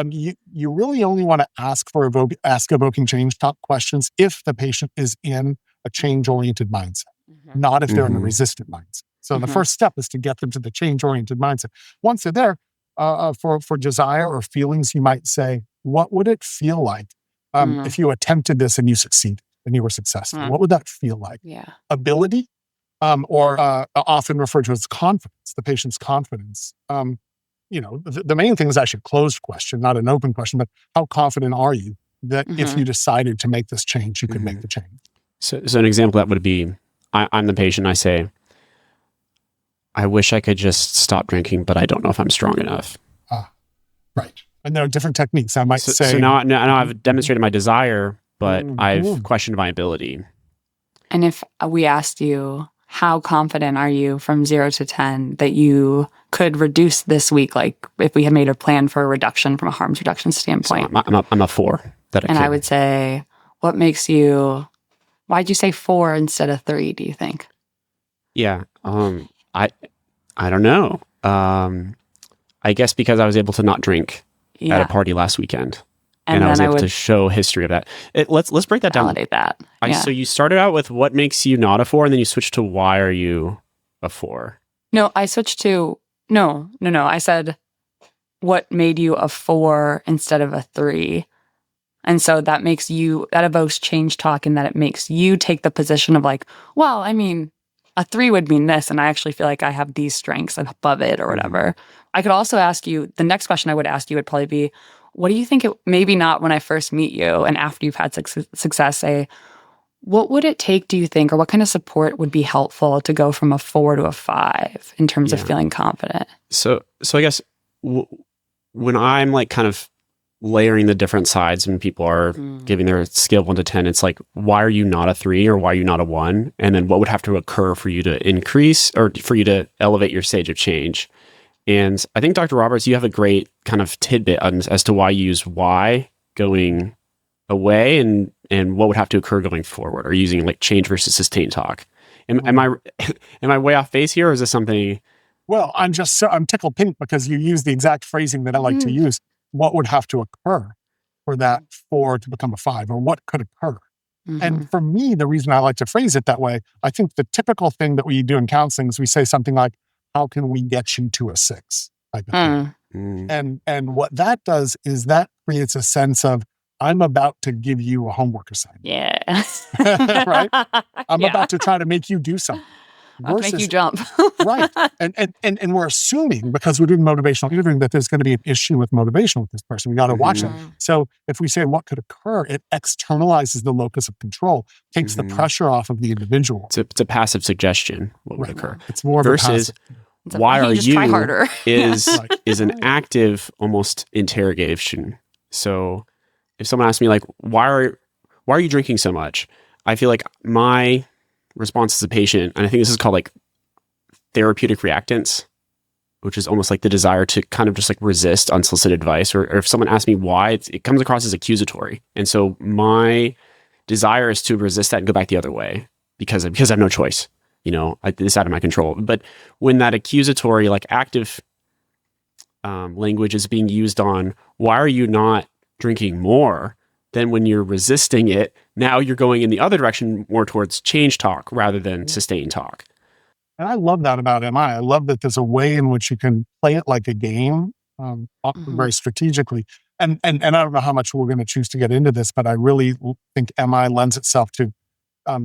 [SPEAKER 3] you really only want to ask evoking change talk questions if the patient is in a change-oriented mindset, not if they're in a resistant mindset. So the first step is to get them to the change-oriented mindset. Once they're there, for desire or feelings, you might say, what would it feel like if you attempted this and you succeeded and you were successful? What would that feel like? Ability, or often referred to as confidence, the patient's confidence. The main thing is actually a closed question, not an open question, but how confident are you that if you decided to make this change, you could make the change?
[SPEAKER 1] So an example that would be, I'm the patient, I say, I wish I could just stop drinking, but I don't know if I'm strong enough.
[SPEAKER 3] Right. And there are different techniques. I might say.
[SPEAKER 1] So now I've demonstrated my desire, but I've questioned my ability.
[SPEAKER 2] And if we asked you, how confident are you from 0 to 10 that you could reduce this week? Like if we had made a plan for a reduction from a harms reduction standpoint.
[SPEAKER 1] So I'm a 4.
[SPEAKER 2] I would say, what makes you, why'd you say 4 instead of 3, do you think?
[SPEAKER 1] Yeah. I don't know. I guess because I was able to not drink at a party last weekend. And I was able to show history of that. Let's break that down.
[SPEAKER 2] Validate that.
[SPEAKER 1] So you started out with what makes you not a 4, and then you switched to why are you a 4?
[SPEAKER 2] No, I switched to, no. I said, what made you a 4 instead of a 3? And so that evokes change talk in that it makes you take the position of like, well, I mean, a 3 would mean this, and I actually feel like I have these strengths above it or whatever. I could also ask you, the next question I would ask you would probably be, what do you think, maybe not when I first meet you and after you've had success, say, what would it take, do you think, or what kind of support would be helpful to go from a 4 to a 5 in terms of feeling confident?
[SPEAKER 1] So I guess when I'm like kind of layering the different sides when people are giving their scale of 1 to 10, it's like, why are you not a 3 or why are you not a 1? And then what would have to occur for you to increase or for you to elevate your stage of change? And I think, Dr. Roberts, you have a great kind of tidbit as to why you use why going away and what would have to occur going forward, or using like change versus sustain talk. Am I way off base here, or is this something?
[SPEAKER 3] Well, I'm tickled pink because you use the exact phrasing that I like to use. What would have to occur for that 4 to become a 5, or what could occur? And for me, the reason I like to phrase it that way, I think the typical thing that we do in counseling is we say something like, how can we get you to a 6? Type of thing. And what that does is that creates a sense of, I'm about to give you a homework assignment.
[SPEAKER 2] Yeah.
[SPEAKER 3] Right? I'm about to try to make you do something.
[SPEAKER 2] I'll make you jump.
[SPEAKER 3] Right. And we're assuming, because we're doing motivational interviewing, that there's going to be an issue with motivation with this person. We got to watch it. So if we say what could occur, it externalizes the locus of control, takes the pressure off of the individual.
[SPEAKER 1] It's a passive suggestion, what would occur.
[SPEAKER 3] It's more
[SPEAKER 1] versus why are you
[SPEAKER 2] try harder.
[SPEAKER 1] is an active, almost interrogation. So if someone asks me like, why are you drinking so much? I feel like my response as a patient, and I think this is called like therapeutic reactance. which is almost like the desire to kind of just like resist unsolicited advice, or if someone asks me why, it comes across as accusatory. And so my desire is to resist that and go back the other way because I have no choice. It's out of my control. But when that accusatory, like active language is being used on, why are you not drinking more? Then when you're resisting it, now you're going in the other direction, more towards change talk rather than sustain talk.
[SPEAKER 3] And I love that about MI. I love that there's a way in which you can play it like a game, very strategically. And I don't know how much we're going to choose to get into this, but I really think MI lends itself to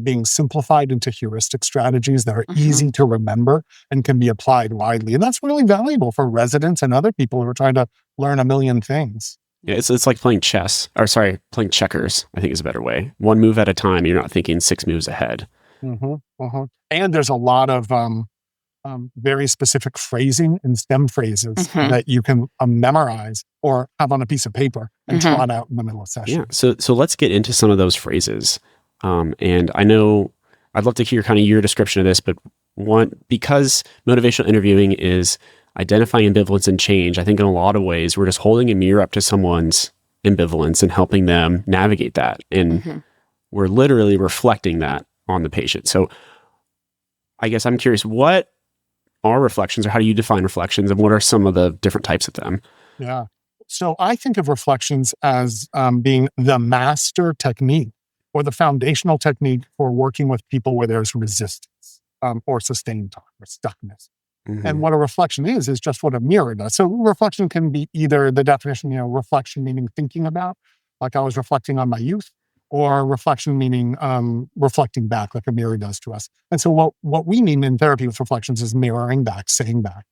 [SPEAKER 3] being simplified into heuristic strategies that are easy to remember and can be applied widely. And that's really valuable for residents and other people who are trying to learn a million things.
[SPEAKER 1] Yeah, it's like playing playing checkers, I think is a better way. One move at a time. You're not thinking 6 moves ahead.
[SPEAKER 3] And there's a lot of very specific phrasing and stem phrases that you can memorize or have on a piece of paper and trot out in the middle of session.
[SPEAKER 1] Yeah, so let's get into some of those phrases. And I know I'd love to hear kind of your description of this, but because motivational interviewing is identifying ambivalence and change, I think in a lot of ways, we're just holding a mirror up to someone's ambivalence and helping them navigate that. And we're literally reflecting that on the patient. So I guess I'm curious, what are reflections, or how do you define reflections, and what are some of the different types of them?
[SPEAKER 3] Yeah. So I think of reflections as being the master technique or the foundational technique for working with people where there's resistance or sustained talk or stuckness. And what a reflection is just what a mirror does. So reflection can be either the definition, reflection meaning thinking about, like I was reflecting on my youth, or reflection meaning reflecting back, like a mirror does to us. And so what we mean in therapy with reflections is mirroring back, saying back.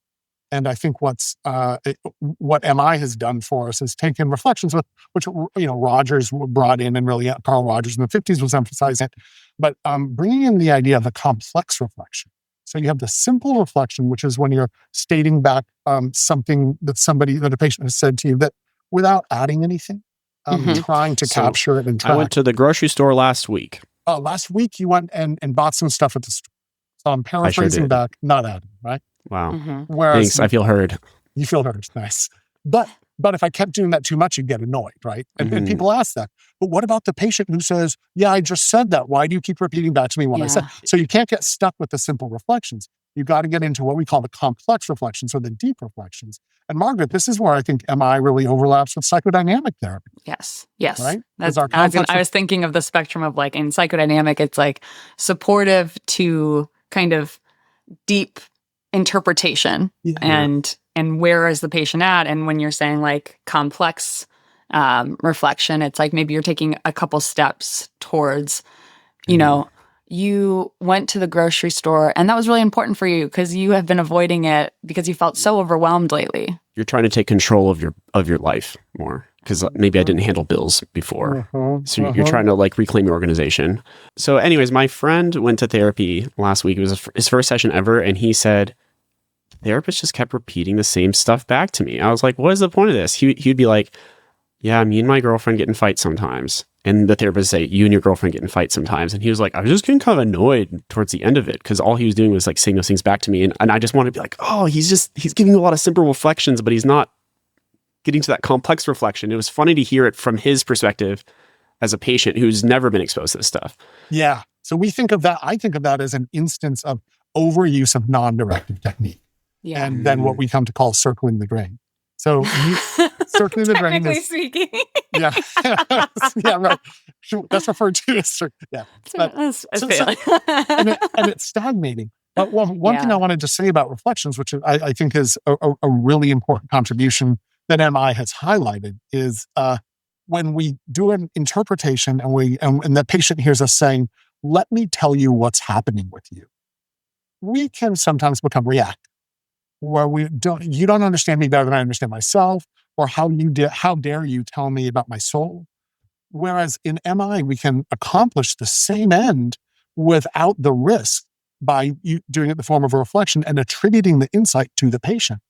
[SPEAKER 3] And I think what MI has done for us is taken reflections which Rogers brought in, and really Carl Rogers in the 50s was emphasizing it, but bringing in the idea of a complex reflection. So you have the simple reflection, which is when you're stating back something that a patient has said to you, that without adding anything, trying to capture it and track.
[SPEAKER 1] I went to the grocery store last week.
[SPEAKER 3] Last week you went and bought some stuff at the store. So I'm paraphrasing back, not adding, right?
[SPEAKER 1] Wow.
[SPEAKER 3] Whereas,
[SPEAKER 1] thanks. I feel heard.
[SPEAKER 3] You feel heard. Nice. But if I kept doing that too much, you'd get annoyed, right? And people ask that. But what about the patient who says, yeah, I just said that. Why do you keep repeating back to me what I said? So you can't get stuck with the simple reflections. You got to get into what we call the complex reflections, or the deep reflections. And Margaret, this is where I think MI really overlaps with psychodynamic therapy.
[SPEAKER 2] Yes.
[SPEAKER 3] Right?
[SPEAKER 2] I was thinking of the spectrum of, like, in psychodynamic, it's like supportive to kind of deep interpretation, and where is the patient at? And when you're saying like complex reflection, it's like maybe you're taking a couple steps towards, you went to the grocery store and that was really important for you because you have been avoiding it because you felt so overwhelmed lately.
[SPEAKER 1] You're trying to take control of your life more because maybe I didn't handle bills before. So you're trying to like reclaim your organization. So anyways, my friend went to therapy last week. It was his first session ever. And he said, the therapist just kept repeating the same stuff back to me. I was like, what is the point of this? He'd be like, yeah, me and my girlfriend get in fights sometimes. And the therapist would say, you and your girlfriend get in fights sometimes. And he was like, I was just getting kind of annoyed towards the end of it because all he was doing was like saying those things back to me. And I just wanted to be like, oh, he's giving a lot of simple reflections, but he's not getting to that complex reflection. It was funny to hear it from his perspective as a patient who's never been exposed to this stuff.
[SPEAKER 3] Yeah. So I think of that as an instance of overuse of non-directive technique. Yeah. And then what we come to call circling the drain. So circling the drain
[SPEAKER 2] technically speaking.
[SPEAKER 3] Yeah. Yeah, right. That's referred to as
[SPEAKER 2] failing.
[SPEAKER 3] and it's stagnating. But one thing I wanted to say about reflections, which I think is a really important contribution that MI has highlighted, is when we do an interpretation and the patient hears us saying, let me tell you what's happening with you, we can sometimes become reactive, where you don't understand me better than I understand myself, or how dare you tell me about my soul. Whereas in MI, we can accomplish the same end without the risk by you doing it in the form of a reflection and attributing the insight to the patient.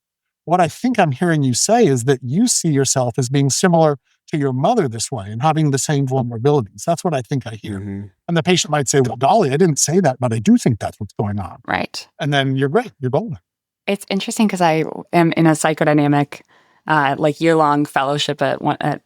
[SPEAKER 3] What I think I'm hearing you say is that you see yourself as being similar to your mother this way and having the same vulnerabilities. That's what I think I hear. And the patient might say, well, golly, I didn't say that, but I do think that's what's going on.
[SPEAKER 2] Right.
[SPEAKER 3] And then you're great. You're golden.
[SPEAKER 2] It's interesting because I am in a psychodynamic, year-long fellowship at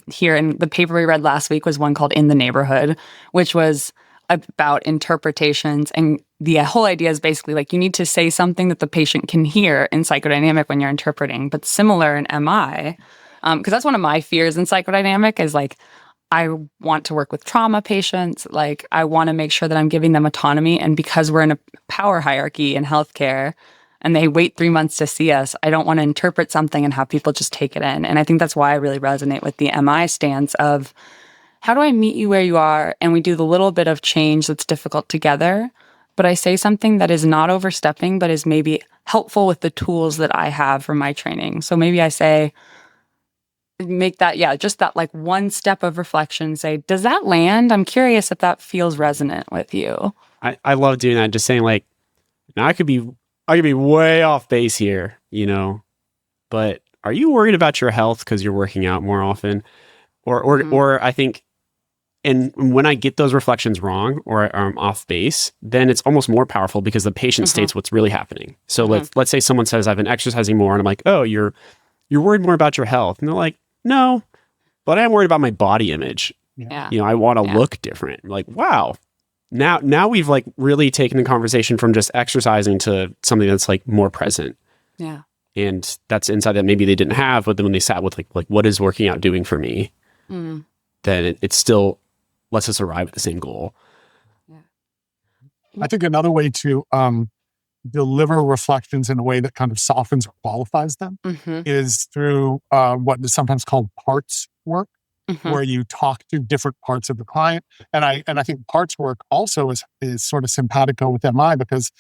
[SPEAKER 2] here, and the paper we read last week was one called In the Neighborhood, which was about interpretations. And the whole idea is basically like you need to say something that the patient can hear in psychodynamic when you're interpreting, but similar in MI. Because that's one of my fears in psychodynamic is like, I want to work with trauma patients. Like, I want to make sure that I'm giving them autonomy. And because we're in a power hierarchy in healthcare and they wait 3 months to see us, I don't want to interpret something and have people just take it in. And I think that's why I really resonate with the MI stance of how do I meet you where you are? And we do the little bit of change that's difficult together. But I say something that is not overstepping, but is maybe helpful with the tools that I have from my training. So maybe I say, make that, just that like one step of reflection, say, does that land? I'm curious if that feels resonant with you.
[SPEAKER 1] I love doing that. Just saying like, now I could be way off base here, but are you worried about your health because you're working out more often? Or I think, and when I get those reflections wrong or I'm off base, then it's almost more powerful because the patient states what's really happening. So let's say someone says, I've been exercising more, and I'm like, oh, you're worried more about your health. And they're like, no, but I am worried about my body image.
[SPEAKER 2] Yeah.
[SPEAKER 1] I want to look different. I'm like, wow. Now we've like really taken the conversation from just exercising to something that's like more present.
[SPEAKER 2] Yeah.
[SPEAKER 1] And that's insight that maybe they didn't have, but then when they sat with like what is working out doing for me, then it still lets us arrive at the same goal.
[SPEAKER 3] Yeah. I think another way to deliver reflections in a way that kind of softens or qualifies them is through what is sometimes called parts work, where you talk to different parts of the client. And I think parts work also is sort of simpatico with MI because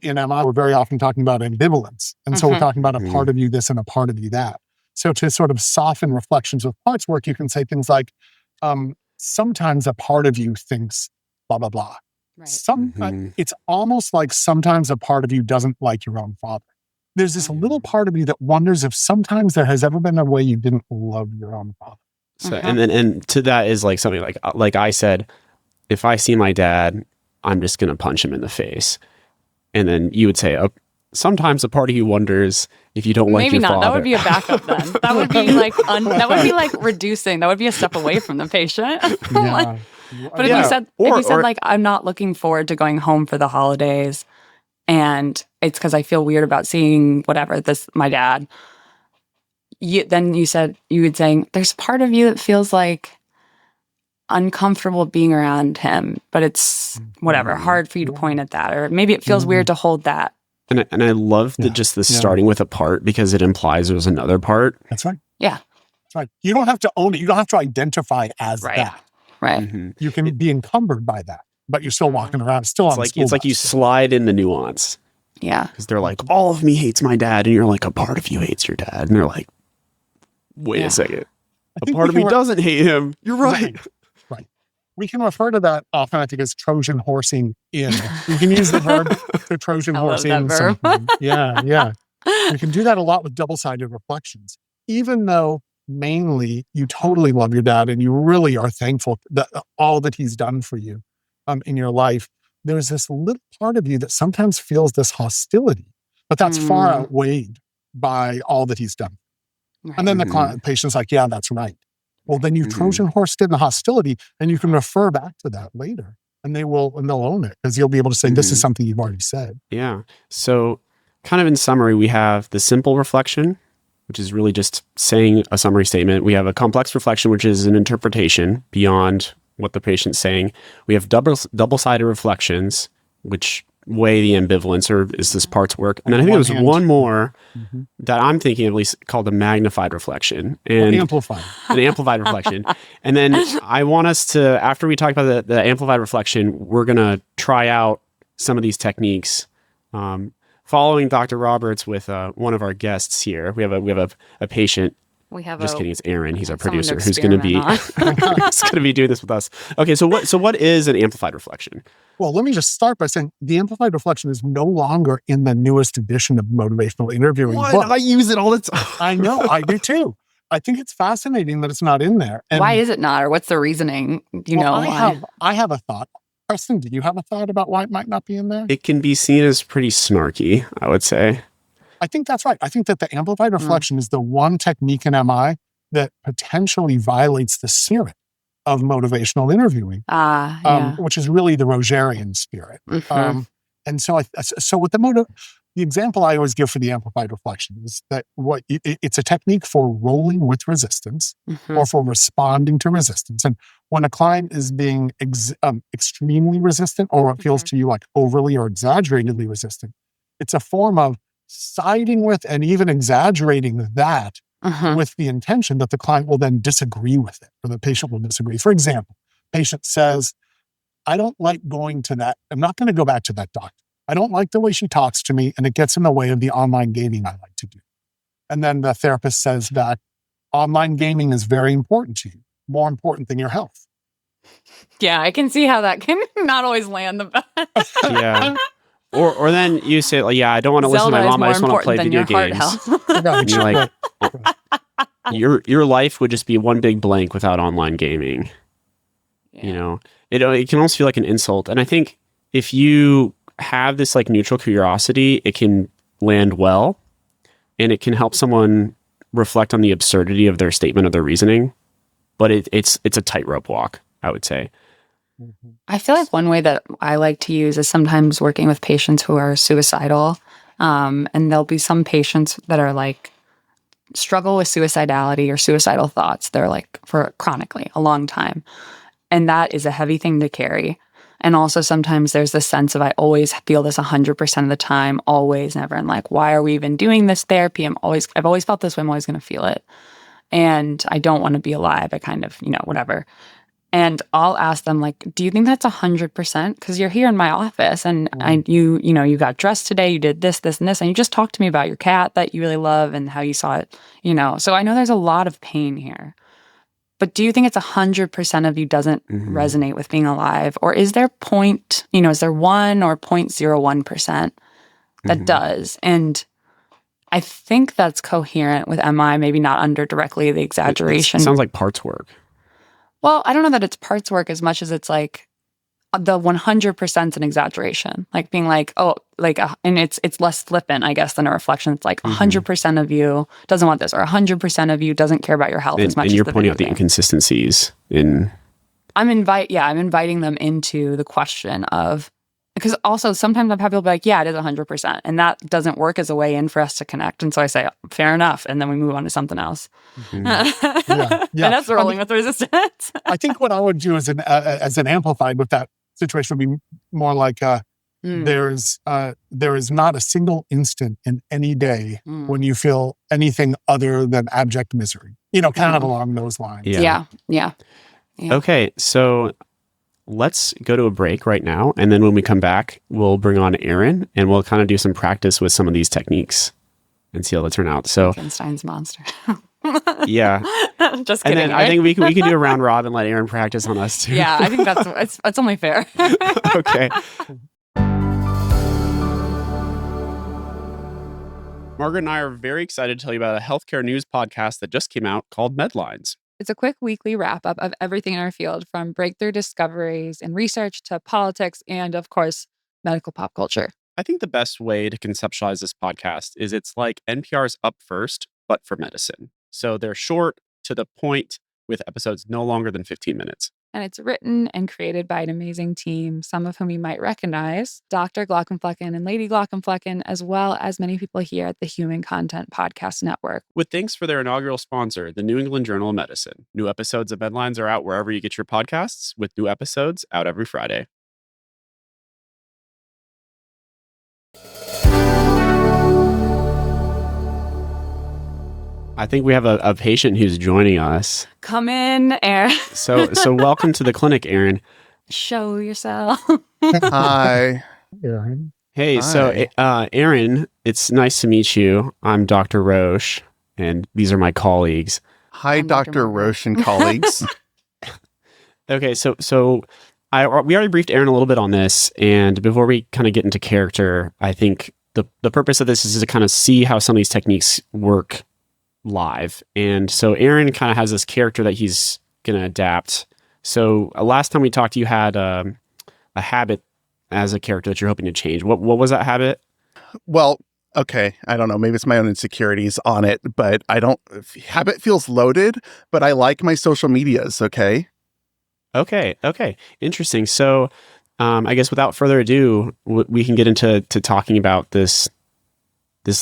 [SPEAKER 3] in MI, we're very often talking about ambivalence. And so we're talking about a part of you this and a part of you that. So to sort of soften reflections with parts work, you can say things like, sometimes a part of you thinks blah, blah, blah. Right. It's almost like sometimes a part of you doesn't like your own father. There's this little part of you that wonders if sometimes there has ever been a way you didn't love your own father.
[SPEAKER 1] So, and to that is like something like I said, if I see my dad, I'm just going to punch him in the face. And then you would say, sometimes a part of you wonders if you don't like
[SPEAKER 2] Maybe
[SPEAKER 1] your
[SPEAKER 2] not.
[SPEAKER 1] father.
[SPEAKER 2] That would be a backup then. That would be like that would be like reducing. That would be a step away from the patient.
[SPEAKER 3] Yeah.
[SPEAKER 2] But if you said like, I'm not looking forward to going home for the holidays, and it's because I feel weird about seeing my dad. Then you would say there's part of you that feels like uncomfortable being around him, but it's hard for you to point at that, or maybe it feels weird to hold that.
[SPEAKER 1] And I love starting with a part because it implies there's another part.
[SPEAKER 3] That's right.
[SPEAKER 2] Yeah.
[SPEAKER 3] That's right. You don't have to own it. You don't have to identify as that.
[SPEAKER 2] Right.
[SPEAKER 3] You can be encumbered by that, but you're still walking around, still on the school
[SPEAKER 1] It's like you slide in the nuance.
[SPEAKER 2] Yeah.
[SPEAKER 1] Because they're like, all of me hates my dad. And you're like, a part of you hates your dad. And they're like, wait a second. A part of me doesn't hate him. You're right.
[SPEAKER 3] Right. We can refer to that often, I think, as Trojan horsing in. You can use the verb to Trojan horse in. Yeah. You can do that a lot with double-sided reflections. Even though mainly you totally love your dad and you really are thankful that all that he's done for you in your life, there's this little part of you that sometimes feels this hostility, but that's far outweighed by all that he's done. Right. And then the patient's like, yeah, that's right. Well, then you Trojan horsed in the hostility and you can refer back to that later and they'll own it because you'll be able to say, this is something you've already said.
[SPEAKER 1] Yeah. So kind of in summary, we have the simple reflection, which is really just saying a summary statement. We have a complex reflection, which is an interpretation beyond what the patient's saying. We have double-sided reflections, which weigh the ambivalence, or is this parts work? And then I think there's one more that I'm thinking at least called a magnified reflection. And
[SPEAKER 3] an
[SPEAKER 1] amplified reflection. And then I want us to, after we talk about the amplified reflection, we're going to try out some of these techniques. Following Dr. Roberts with one of our guests here, we have a patient. Just kidding, it's Aaron. He's our producer who's going to be doing this with us. Okay, so what is an amplified reflection?
[SPEAKER 3] Well, let me just start by saying the amplified reflection is no longer in the newest edition of motivational interviewing book.
[SPEAKER 1] I use it all the time.
[SPEAKER 3] I know, I do too. I think it's fascinating that it's not in there. And
[SPEAKER 2] why is it not, or what's the reasoning? I
[SPEAKER 3] have a thought. Preston, do you have a thought about why it might not be in there?
[SPEAKER 1] It can be seen as pretty snarky, I would say.
[SPEAKER 3] I think that's right. I think that the amplified reflection is the one technique in MI that potentially violates the spirit of motivational interviewing, which is really the Rogerian spirit.
[SPEAKER 2] Mhm.
[SPEAKER 3] And so, so with the example I always give for the amplified reflection is that it's a technique for rolling with resistance or for responding to resistance. And when a client is being extremely resistant, or it feels to you like overly or exaggeratedly resistant, it's a form of siding with and even exaggerating that with the intention that the client will then disagree with it, or the patient will disagree. For example, patient says, I don't like going to that. I'm not going to go back to that doctor. I don't like the way she talks to me, and it gets in the way of the online gaming I like to do. And then the therapist says that online gaming is very important to you, more important than your health.
[SPEAKER 2] Yeah, I can see how that can not always land the best.
[SPEAKER 1] Yeah. Or then you say, like, yeah, I don't want to listen to my mom. I just want to play video games. And you're like, your life would just be one big blank without online gaming. Yeah. You know, it can almost feel like an insult. And I think if you have this like neutral curiosity, it can land well, and it can help someone reflect on the absurdity of their statement or their reasoning. But it's a tightrope walk, I would say.
[SPEAKER 2] I feel like one way that I like to use is sometimes working with patients who are suicidal. And there'll be some patients that are like struggle with suicidality or suicidal thoughts. They're like for chronically a long time. And that is a heavy thing to carry. And also sometimes there's this sense of I always feel this 100% of the time, always, never. And like, why are we even doing this therapy? I've always felt this way. I'm always going to feel it. And I don't want to be alive. I kind of, whatever. And I'll ask them, like, do you think that's 100%? Because you're here in my office and you got dressed today, you did this, this, and this, and you just talked to me about your cat that you really love and how you saw it, So I know there's a lot of pain here. But do you think it's 100% of you doesn't resonate with being alive? Or is there is there 1 or 0.01% that does? And I think that's coherent with MI, maybe not under directly the exaggeration.
[SPEAKER 1] It sounds like parts work.
[SPEAKER 2] Well, I don't know that it's parts work as much as it's like the 100% is an exaggeration, like being like, and it's less flippant, I guess, than a reflection. It's like 100% of you doesn't want this, or 100% of you doesn't care about your health as much.
[SPEAKER 1] And you're pointing out the inconsistencies in.
[SPEAKER 2] I'm inviting them into the question of, because also sometimes I've had people be like, yeah, it is 100%. And that doesn't work as a way in for us to connect. And so I say, fair enough. And then we move on to something else.
[SPEAKER 3] Yeah.
[SPEAKER 2] And that's rolling with resistance.
[SPEAKER 3] I think what I would do as an amplified with that situation would be more like there is not a single instant in any day when you feel anything other than abject misery. Kind of along those lines.
[SPEAKER 2] Yeah.
[SPEAKER 1] Okay, so let's go to a break right now. And then when we come back, we'll bring on Aaron and we'll kind of do some practice with some of these techniques and see how they turn out. So
[SPEAKER 2] Frankenstein's monster.
[SPEAKER 1] Yeah.
[SPEAKER 2] Just kidding.
[SPEAKER 1] And then I think we can do a round robin and let Aaron practice on us too.
[SPEAKER 2] Yeah, I think that's only fair.
[SPEAKER 1] Okay. Margaret and I are very excited to tell you about a healthcare news podcast that just came out called Medlines.
[SPEAKER 2] It's a quick weekly wrap-up of everything in our field, from breakthrough discoveries in research to politics and, of course, medical pop culture.
[SPEAKER 1] I think the best way to conceptualize this podcast is it's like NPR's Up First, but for medicine. So they're short, to the point, with episodes no longer than 15 minutes.
[SPEAKER 2] And it's written and created by an amazing team, some of whom you might recognize, Dr. Glaucomflecken and Lady Glaucomflecken, as well as many people here at the Human Content Podcast Network.
[SPEAKER 1] With thanks for their inaugural sponsor, the New England Journal of Medicine. New episodes of Medlines are out wherever you get your podcasts, with new episodes out every Friday. I think we have a patient who's joining us.
[SPEAKER 2] Come in, Aaron.
[SPEAKER 1] So welcome to the clinic, Aaron.
[SPEAKER 2] Show yourself.
[SPEAKER 4] Hi.
[SPEAKER 3] Aaron.
[SPEAKER 1] Hey,
[SPEAKER 4] Hi.
[SPEAKER 1] So Aaron, it's nice to meet you. I'm Dr. Roche, and these are my colleagues.
[SPEAKER 4] Hi,
[SPEAKER 2] I'm Dr.
[SPEAKER 4] Dr. Roche and colleagues.
[SPEAKER 1] Okay, so we already briefed Aaron a little bit on this, and before we kind of get into character, I think the purpose of this is to kind of see how some of these techniques work live. And so Aaron kind of has this character that he's going to adapt. So last time we talked, you had a habit as a character that you're hoping to change. What was that habit?
[SPEAKER 4] Well, okay, I don't know. Maybe it's my own insecurities on it, but habit feels loaded, but I like my social medias, okay?
[SPEAKER 1] Okay. Interesting. So, I guess without further ado, we can get into talking about this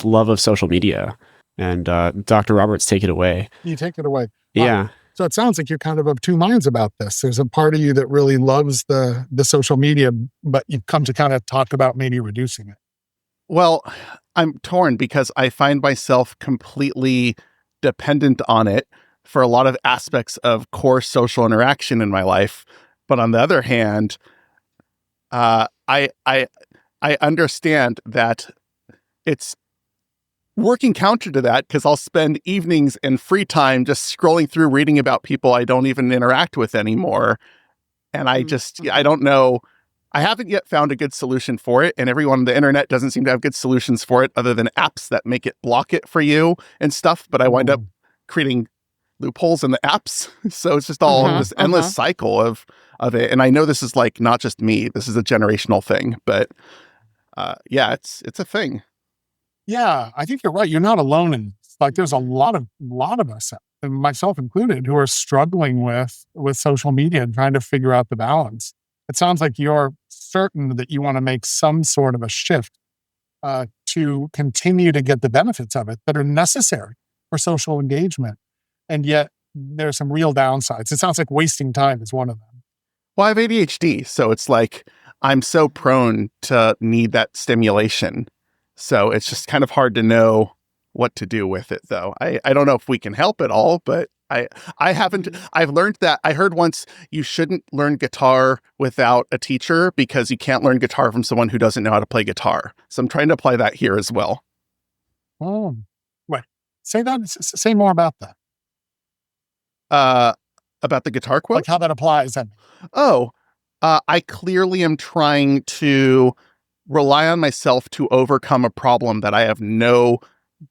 [SPEAKER 1] love of social media. And Dr. Roberts, take it away.
[SPEAKER 3] You take it away.
[SPEAKER 1] Yeah.
[SPEAKER 3] So it sounds like you're kind of two minds about this. There's a part of you that really loves the social media, but you've come to kind of talk about maybe reducing it.
[SPEAKER 4] Well, I'm torn because I find myself completely dependent on it for a lot of aspects of core social interaction in my life. But on the other hand, I understand that it's working counter to that because I'll spend evenings and free time just scrolling through reading about people I don't even interact with anymore. And I don't know. I haven't yet found a good solution for it. And everyone on the internet doesn't seem to have good solutions for it other than apps that make it block it for you and stuff. But I wind up creating loopholes in the apps. So it's just all this endless cycle of it. And I know this is like not just me. This is a generational thing. But yeah, it's a thing.
[SPEAKER 3] Yeah, I think you're right. You're not alone in this. Like there's a lot of us, and myself included, who are struggling with social media and trying to figure out the balance. It sounds like you're certain that you want to make some sort of a shift to continue to get the benefits of it that are necessary for social engagement. And yet there's some real downsides. It sounds like wasting time is one of them.
[SPEAKER 4] Well, I have ADHD, so it's like I'm so prone to need that stimulation. So it's just kind of hard to know what to do with it, though. I don't know if we can help at all, but I've learned that. I heard once you shouldn't learn guitar without a teacher because you can't learn guitar from someone who doesn't know how to play guitar. So I'm trying to apply that here as well.
[SPEAKER 3] Oh, wait. Say more about that.
[SPEAKER 4] About the guitar quote?
[SPEAKER 3] Like how that applies.
[SPEAKER 4] I clearly am trying to rely on myself to overcome a problem that I have no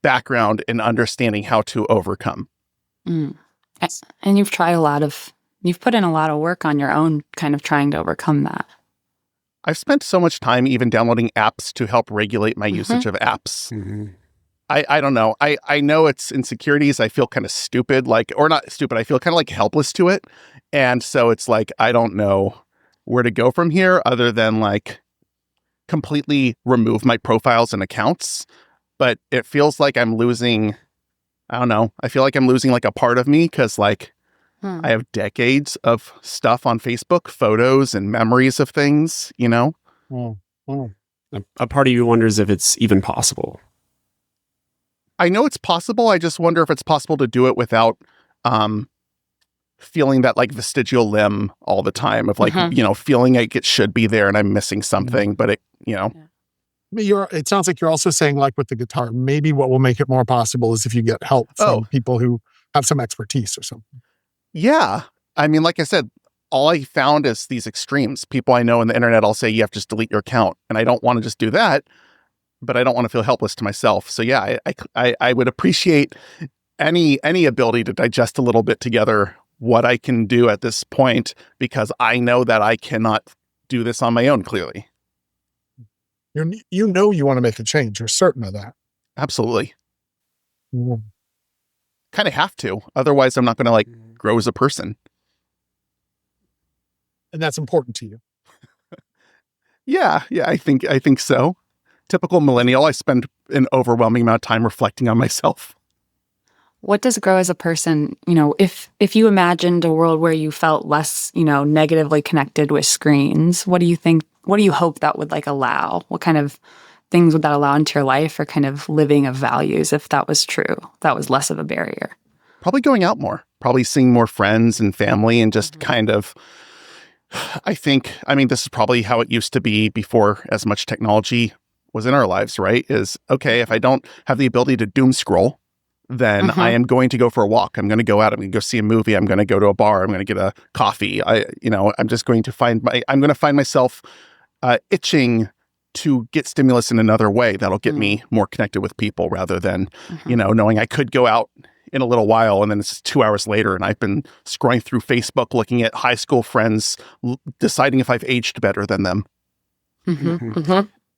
[SPEAKER 4] background in understanding how to overcome.
[SPEAKER 2] Mm. And you've put in a lot of work on your own kind of trying to overcome that.
[SPEAKER 4] I've spent so much time even downloading apps to help regulate my usage of apps.
[SPEAKER 1] Mm-hmm.
[SPEAKER 4] I don't know. I know it's insecurities. I feel kind of stupid, or not stupid. I feel kind of like helpless to it. And so it's like, I don't know where to go from here other than like completely remove my profiles and accounts. But it feels like I'm losing, I don't know. I feel like I'm losing like a part of me because like I have decades of stuff on Facebook, photos and memories of things, you know?
[SPEAKER 1] A part of you wonders if it's even possible.
[SPEAKER 4] I know it's possible. I just wonder if it's possible to do it without feeling that like vestigial limb all the time of like, feeling like it should be there and I'm missing something, but it,
[SPEAKER 3] It sounds like you're also saying, like with the guitar, maybe what will make it more possible is if you get help from people who have some expertise or something.
[SPEAKER 4] Yeah. I mean, like I said, all I found is these extremes. People I know on the internet all say you have to just delete your account. And I don't want to just do that, but I don't want to feel helpless to myself. So yeah, I would appreciate any ability to digest a little bit together what I can do at this point, because I know that I cannot do this on my own, clearly.
[SPEAKER 3] You want to make a change. You're certain of that.
[SPEAKER 4] Absolutely. Kind of have to. Otherwise, I'm not going to like grow as a person.
[SPEAKER 3] And that's important to you.
[SPEAKER 4] Yeah, I think so. Typical millennial, I spend an overwhelming amount of time reflecting on myself.
[SPEAKER 2] What does grow as a person, if you imagined a world where you felt less, negatively connected with screens, what do you hope that would like allow? What kind of things would that allow into your life, or kind of living of values, if that was true, that was less of a barrier?
[SPEAKER 4] Probably going out more, probably seeing more friends and family, and just kind of, this is probably how it used to be before as much technology was in our lives, right? Is, okay, if I don't have the ability to doom scroll, then I am going to go for a walk. I'm going to go out. I'm going to go see a movie. I'm going to go to a bar. I'm going to get a coffee. I'm just going to find myself itching to get stimulus in another way that'll get me more connected with people, rather than, knowing I could go out in a little while, and then it's 2 hours later, and I've been scrolling through Facebook, looking at high school friends, deciding if I've aged better than them.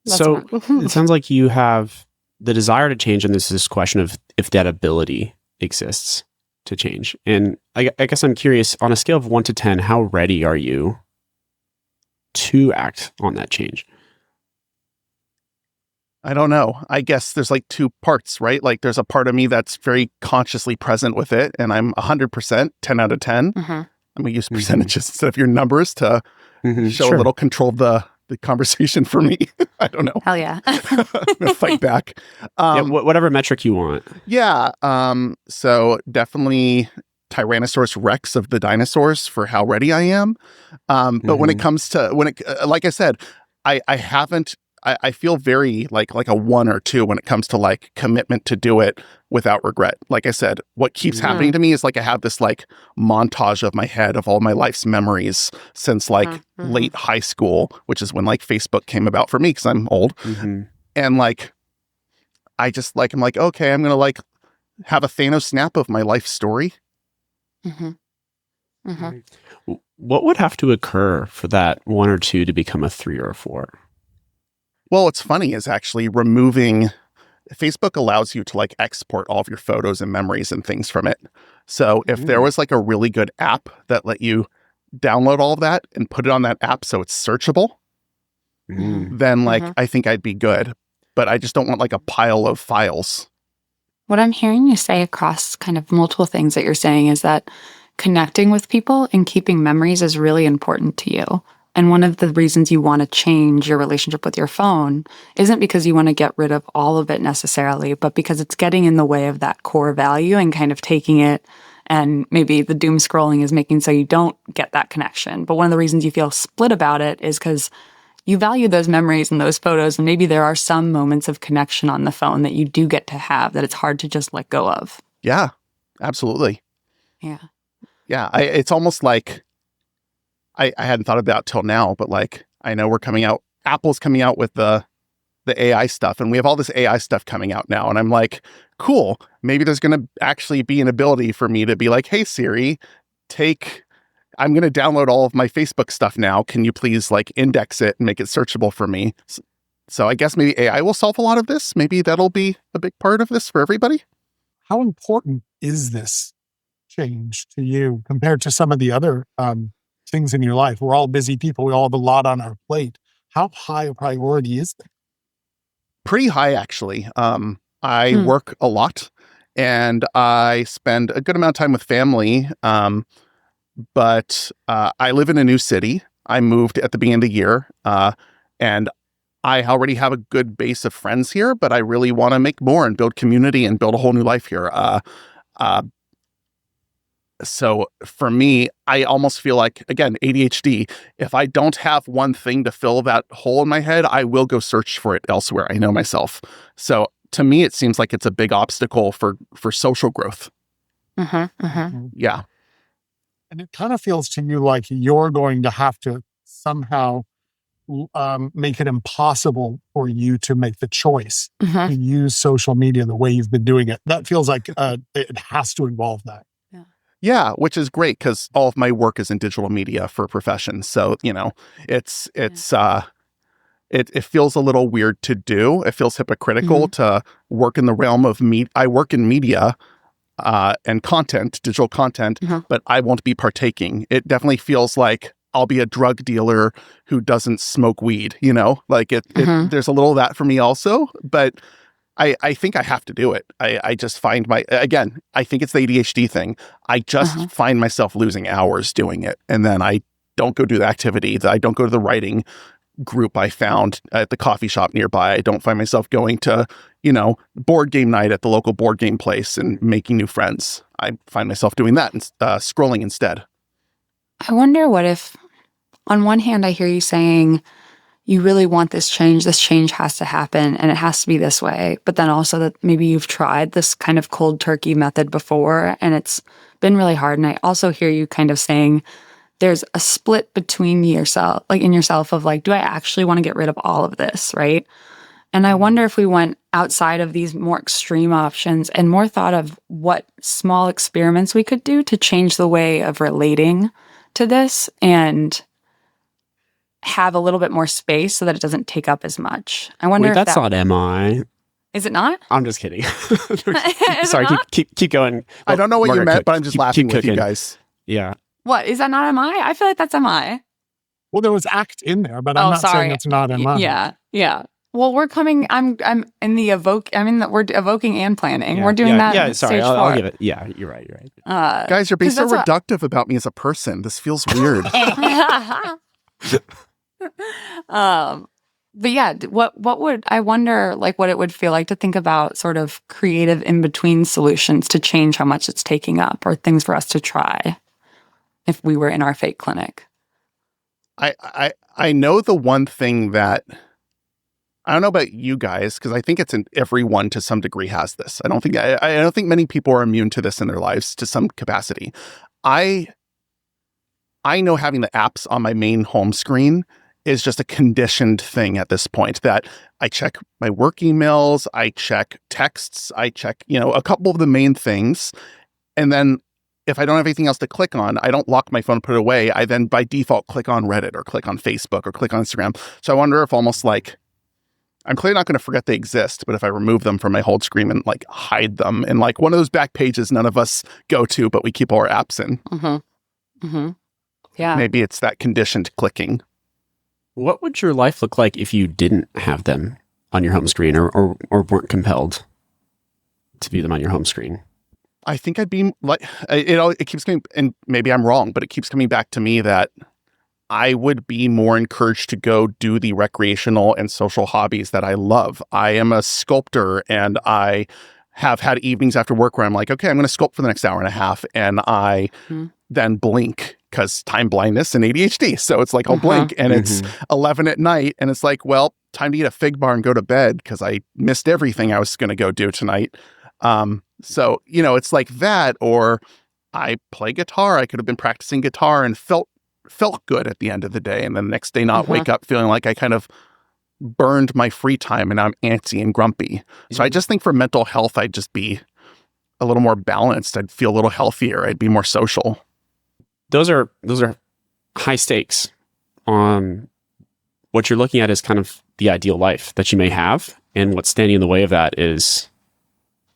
[SPEAKER 1] So it sounds like you have the desire to change, and this question of if that ability exists to change. And I guess I'm curious, on a scale of 1 to 10, how ready are you to act on that change?
[SPEAKER 4] I don't know. I guess there's like two parts, right? Like there's a part of me that's very consciously present with it, and I'm 100%, 10 out of 10. I'm going to use percentages instead of your numbers to show a little control of the conversation for me. I don't know.
[SPEAKER 2] Hell yeah.
[SPEAKER 4] I'm going to fight back.
[SPEAKER 1] Whatever metric you want.
[SPEAKER 4] Yeah. So definitely Tyrannosaurus Rex of the dinosaurs for how ready I am. But when it comes to, like I said, I feel very like a 1 or 2 when it comes to like commitment to do it without regret. Like I said, what keeps happening to me is like I have this like montage of my head of all my life's memories since like late high school, which is when like Facebook came about for me because I'm old. And like, I just like, I'm like, okay, I'm going to like have a Thanos snap of my life story.
[SPEAKER 1] What would have to occur for that 1 or 2 to become a 3 or a 4?
[SPEAKER 4] Well, what's funny is actually removing Facebook allows you to like export all of your photos and memories and things from it. So if there was like a really good app that let you download all of that and put it on that app so it's searchable, then like I think I'd be good. But I just don't want like a pile of files.
[SPEAKER 2] What I'm hearing you say across kind of multiple things that you're saying is that connecting with people and keeping memories is really important to you. And one of the reasons you want to change your relationship with your phone isn't because you want to get rid of all of it necessarily, but because it's getting in the way of that core value and kind of taking it, and maybe the doom scrolling is making so you don't get that connection. But one of the reasons you feel split about it is because you value those memories and those photos, and maybe there are some moments of connection on the phone that you do get to have that it's hard to just let go of.
[SPEAKER 4] Yeah, absolutely.
[SPEAKER 2] Yeah.
[SPEAKER 4] Yeah, it's almost like I hadn't thought about till now, but like I know Apple's coming out with the AI stuff, and we have all this AI stuff coming out now, and I'm like, cool, maybe there's going to actually be an ability for me to be like, hey Siri, I'm going to download all of my Facebook stuff now. Can you please like index it and make it searchable for me? So I guess maybe AI will solve a lot of this. Maybe that'll be a big part of this for everybody.
[SPEAKER 3] How important is this change to you compared to some of the other things in your life? We're all busy people. We all have a lot on our plate. How high a priority is that?
[SPEAKER 4] Pretty high, actually. I work a lot, and I spend a good amount of time with family. But I live in a new city. I moved at the beginning of the year, and I already have a good base of friends here, but I really want to make more and build community and build a whole new life here. So for me, I almost feel like, again, ADHD, if I don't have one thing to fill that hole in my head, I will go search for it elsewhere. I know myself. So to me, it seems like it's a big obstacle for social growth. Yeah.
[SPEAKER 3] And it kind of feels to you like you're going to have to somehow make it impossible for you to make the choice to use social media the way you've been doing it. That feels like it has to involve that.
[SPEAKER 4] Yeah, which is great because all of my work is in digital media for professions. So, it feels a little weird to do. It feels hypocritical to work in the realm of I work in media and content, digital content, but I won't be partaking. It definitely feels like I'll be a drug dealer who doesn't smoke weed, like there's a little of that for me also, but I think I have to do it. I just find I think it's the ADHD thing. I just find myself losing hours doing it. And then I don't go do the activity. I don't go to the writing group I found at the coffee shop nearby. I don't find myself going to, board game night at the local board game place and making new friends. I find myself doing that and scrolling instead.
[SPEAKER 2] I wonder what if, on one hand, I hear you saying, you really want this change has to happen, and it has to be this way. But then also that maybe you've tried this kind of cold turkey method before, and it's been really hard. And I also hear you kind of saying there's a split between yourself, like in yourself of like, do I actually want to get rid of all of this, right? And I wonder if we went outside of these more extreme options and more thought of what small experiments we could do to change the way of relating to this and have a little bit more space so that it doesn't take up as much. I wonder
[SPEAKER 1] Wait,
[SPEAKER 2] if
[SPEAKER 1] that's not MI.
[SPEAKER 2] Is it not?
[SPEAKER 1] I'm just kidding.
[SPEAKER 2] Is
[SPEAKER 1] Sorry,
[SPEAKER 2] it not?
[SPEAKER 1] keep going.
[SPEAKER 4] I don't know what you
[SPEAKER 1] Margaret,
[SPEAKER 4] meant, but I'm just laughing with you guys.
[SPEAKER 1] Yeah.
[SPEAKER 2] What? Is that not MI? I feel like that's MI.
[SPEAKER 3] Well, there was ACT in there, but I'm not saying it's not MI.
[SPEAKER 2] Yeah. Well, we're coming. I'm in the evoke. I mean, we're evoking and planning.
[SPEAKER 1] Yeah,
[SPEAKER 2] we're doing that.
[SPEAKER 1] Yeah, sorry.
[SPEAKER 2] Stage
[SPEAKER 1] I'll
[SPEAKER 2] 4.
[SPEAKER 1] give it. Yeah, you're right.
[SPEAKER 4] Guys, you're being so
[SPEAKER 2] 'cause that's
[SPEAKER 4] reductive about me as a person. This feels weird.
[SPEAKER 2] But yeah, what would I wonder, like, what it would feel like to think about sort of creative in between solutions to change how much it's taking up, or things for us to try if we were in our fake clinic.
[SPEAKER 4] I know the one thing that I don't know about you guys, because I think it's in everyone to some degree has this. I don't think many people are immune to this in their lives to some capacity. I know having the apps on my main home screen is just a conditioned thing at this point, that I check my work emails, I check texts, I check, a couple of the main things. And then if I don't have anything else to click on, I don't lock my phone and put it away. I then by default click on Reddit or click on Facebook or click on Instagram. So I wonder if almost like, I'm clearly not going to forget they exist, but if I remove them from my hold screen and like hide them in like one of those back pages none of us go to, but we keep all our apps in.
[SPEAKER 2] Mm-hmm. Mm-hmm. Yeah.
[SPEAKER 4] Maybe it's that conditioned clicking.
[SPEAKER 1] What would your life look like if you didn't have them on your home screen or weren't compelled to view them on your home screen?
[SPEAKER 4] I think I'd be like, it keeps coming, and maybe I'm wrong, but it keeps coming back to me that I would be more encouraged to go do the recreational and social hobbies that I love. I am a sculptor, and I have had evenings after work where I'm like, okay, I'm going to sculpt for the next hour and a half. And I then blink because time blindness and ADHD. So it's like, I'll blink and it's 11 at night. And it's like, well, time to eat a fig bar and go to bed because I missed everything I was going to go do tonight. So, it's like that, or I play guitar. I could have been practicing guitar and felt good at the end of the day. And then the next day not wake up feeling like I kind of burned my free time and I'm antsy and grumpy. So I just think for mental health, I'd just be a little more balanced. I'd feel a little healthier. I'd be more social.
[SPEAKER 1] Those are high stakes. What you're looking at is kind of the ideal life that you may have. And what's standing in the way of that is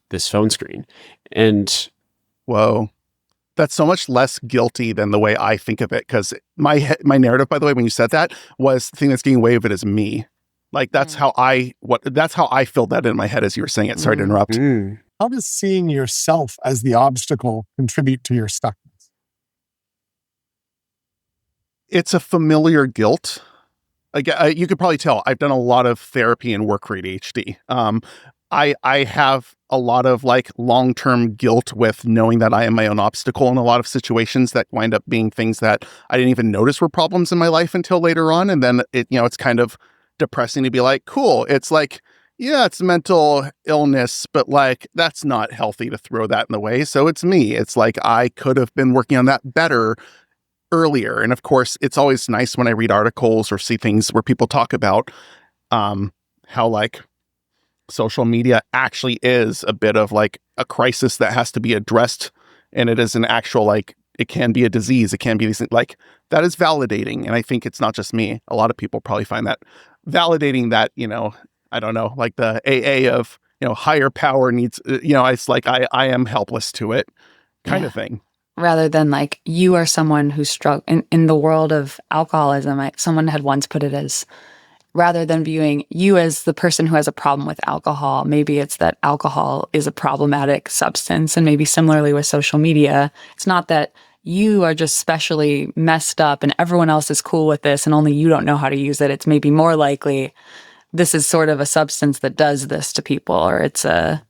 [SPEAKER 1] this phone screen. And
[SPEAKER 4] whoa, that's so much less guilty than the way I think of it. Because my narrative, by the way, when you said that, was the thing that's getting in the way of it is me. Like that's how I filled that in my head as you were saying it. Sorry to interrupt.
[SPEAKER 3] How does seeing yourself as the obstacle contribute to your stuckness?
[SPEAKER 4] It's a familiar guilt. Again, you could probably tell I've done a lot of therapy and work for ADHD. I have a lot of like long-term guilt with knowing that I am my own obstacle in a lot of situations that wind up being things that I didn't even notice were problems in my life until later on. And then it's kind of depressing to be like, cool. It's like, yeah, it's mental illness, but like, that's not healthy to throw that in the way. So it's me. It's like, I could have been working on that better earlier. And of course, it's always nice when I read articles or see things where people talk about how like social media actually is a bit of like a crisis that has to be addressed. And it is an actual, like, it can be a disease. It can be these things. Like, that is validating. And I think it's not just me. A lot of people probably find that validating that, I don't know, like the AA of, higher power needs, it's like, I am helpless to it kind of thing.
[SPEAKER 2] Rather than like, you are someone who struggle in the world of alcoholism. Someone had once put it as, rather than viewing you as the person who has a problem with alcohol, maybe it's that alcohol is a problematic substance. And maybe similarly with social media, it's not that you are just specially messed up and everyone else is cool with this and only you don't know how to use it. It's maybe more likely this is sort of a substance that does this to people, or it's and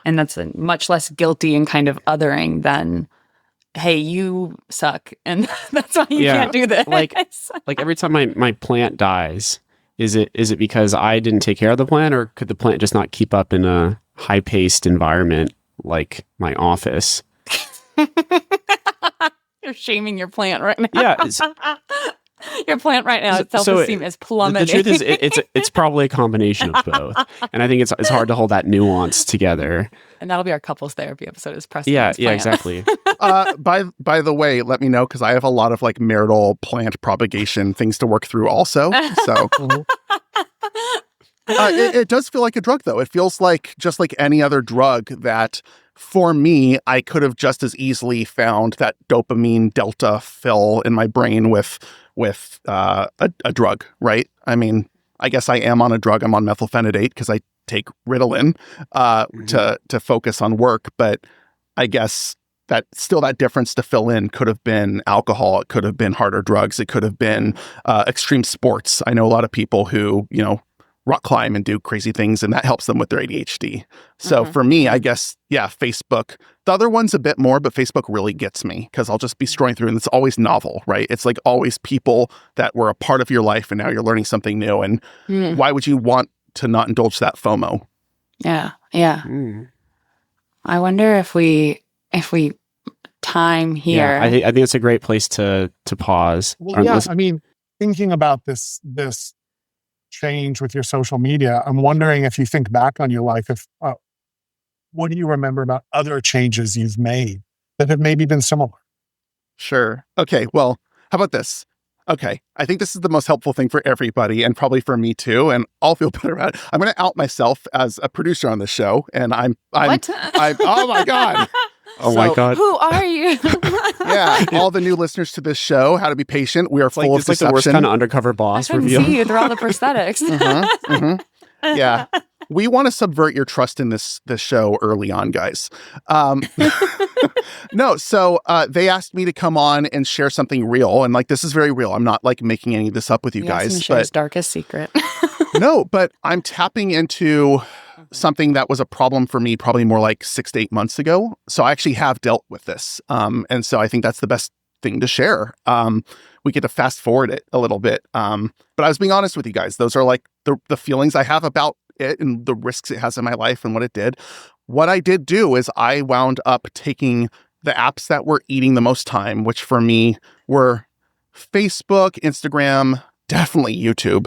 [SPEAKER 2] that's a much less guilty and kind of othering than, hey, you suck and that's why you can't do this.
[SPEAKER 1] Like every time my plant dies, is it because I didn't take care of the plant, or could the plant just not keep up in a high-paced environment like my office?
[SPEAKER 2] You're shaming your plant right now.
[SPEAKER 1] Yeah.
[SPEAKER 2] Your plant right now, its self-esteem is plummeting.
[SPEAKER 1] The truth is, it's probably a combination of both, and I think it's hard to hold that nuance together.
[SPEAKER 2] And that'll be our couples therapy episode. Is Preston's
[SPEAKER 1] Yeah,
[SPEAKER 2] plant.
[SPEAKER 1] exactly.
[SPEAKER 4] By the way, let me know because I have a lot of like marital plant propagation things to work through also. So it does feel like a drug, though. It feels like just like any other drug that. For me, I could have just as easily found that dopamine delta fill in my brain with a drug, right? I mean, I guess I am on a drug. I'm on methylphenidate because I take Ritalin to focus on work. But I guess that difference to fill in could have been alcohol. It could have been harder drugs. It could have been extreme sports. I know a lot of people who, rock climb and do crazy things, and that helps them with their ADHD. So for me, I guess, Facebook. The other one's a bit more, but Facebook really gets me because I'll just be scrolling through and it's always novel, right? It's like always people that were a part of your life and now you're learning something new. And why would you want to not indulge that FOMO?
[SPEAKER 2] Yeah. I wonder if we time here.
[SPEAKER 1] Yeah, I think it's a great place to pause.
[SPEAKER 3] Well, I mean, thinking about this change with your social media, I'm wondering if you think back on your life, what do you remember about other changes you've made that have maybe been similar?
[SPEAKER 4] Sure. Okay. Well, how about this? Okay. I think this is the most helpful thing for everybody and probably for me too. And I'll feel better about it. I'm going to out myself as a producer on the show. And I'm oh my God.
[SPEAKER 1] My God.
[SPEAKER 2] Who are you?
[SPEAKER 4] Yeah. All the new listeners to this show, how to be patient. We are full of
[SPEAKER 1] deception. It's like the worst kind of undercover boss review.
[SPEAKER 2] See you through all the prosthetics.
[SPEAKER 4] Yeah. We want to subvert your trust in this show early on, guys. No, so they asked me to come on and share something real. And like, this is very real. I'm not like making any of this up with you guys.
[SPEAKER 2] Share his darkest secret.
[SPEAKER 4] No, but I'm tapping into something that was a problem for me probably more like 6 to 8 months ago. So I actually have dealt with this. And so I think that's the best thing to share. We get to fast forward it a little bit. But I was being honest with you guys. Those are like the feelings I have about it and the risks it has in my life and what it did. What I did do is I wound up taking the apps that were eating the most time, which for me were Facebook, Instagram, definitely YouTube.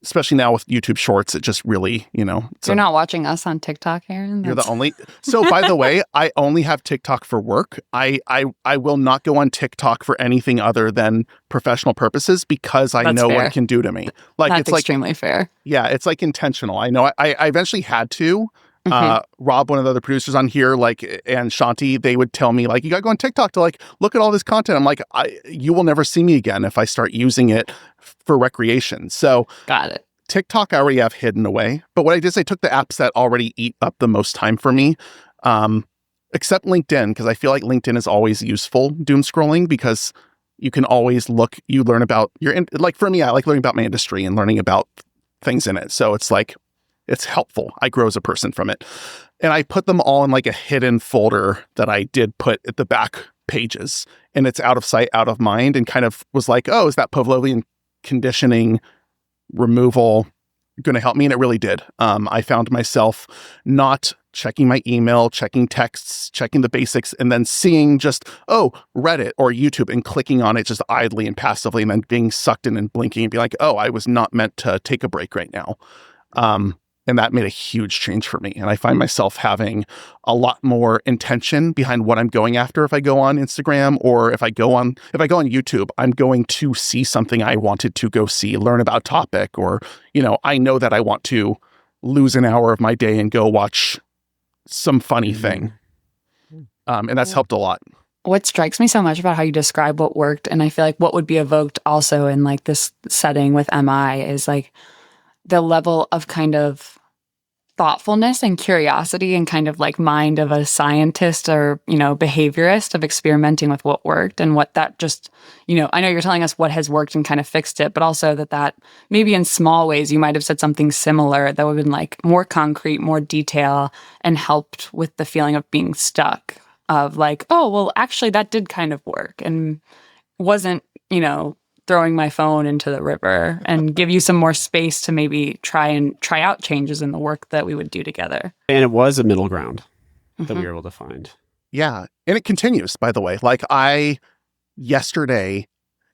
[SPEAKER 4] Especially now with YouTube Shorts, it just really,
[SPEAKER 2] You're not watching us on TikTok, Aaron?
[SPEAKER 4] You're the only. So by the way, I only have TikTok for work. I will not go on TikTok for anything other than professional purposes because I know what it can do to me. Like
[SPEAKER 2] That's
[SPEAKER 4] it's like
[SPEAKER 2] extremely fair.
[SPEAKER 4] Yeah, it's like intentional. I know I eventually had to. Rob, one of the other producers on here, and Shanti, they would tell me you gotta go on TikTok to look at all this content. I'm like, you will never see me again if I start using it for recreation. So
[SPEAKER 2] got it.
[SPEAKER 4] TikTok I already have hidden away. But what I did is I took the apps that already eat up the most time for me, except LinkedIn, because I feel like LinkedIn is always useful doom scrolling because you can always you learn about for me, I like learning about my industry and learning about things in it. So it's it's helpful. I grow as a person from it. And I put them all in a hidden folder that I did put at the back pages. And it's out of sight, out of mind, and kind of was oh, is that Pavlovian conditioning removal going to help me? And it really did. I found myself not checking my email, checking texts, checking the basics, and then seeing just, Reddit or YouTube and clicking on it just idly and passively, and then being sucked in and blinking and be like, oh, I was not meant to take a break right now. And that made a huge change for me. And I find myself having a lot more intention behind what I'm going after. If I go on Instagram or if I go on YouTube, I'm going to see something I wanted to go see, learn about topic, or, I know that I want to lose an hour of my day and go watch some funny thing. And that's helped a lot.
[SPEAKER 2] What strikes me so much about how you describe what worked, and I feel like what would be evoked also in this setting with MI is the level of kind of thoughtfulness and curiosity and kind of mind of a scientist or, behaviorist of experimenting with what worked and what that just, I know you're telling us what has worked and kind of fixed it, but also that maybe in small ways you might have said something similar that would have been more concrete, more detail, and helped with the feeling of being stuck of oh, well, actually that did kind of work and wasn't, throwing my phone into the river, and give you some more space to maybe try out changes in the work that we would do together.
[SPEAKER 1] And it was a middle ground that we were able to find.
[SPEAKER 4] Yeah. And it continues, by the way. Yesterday,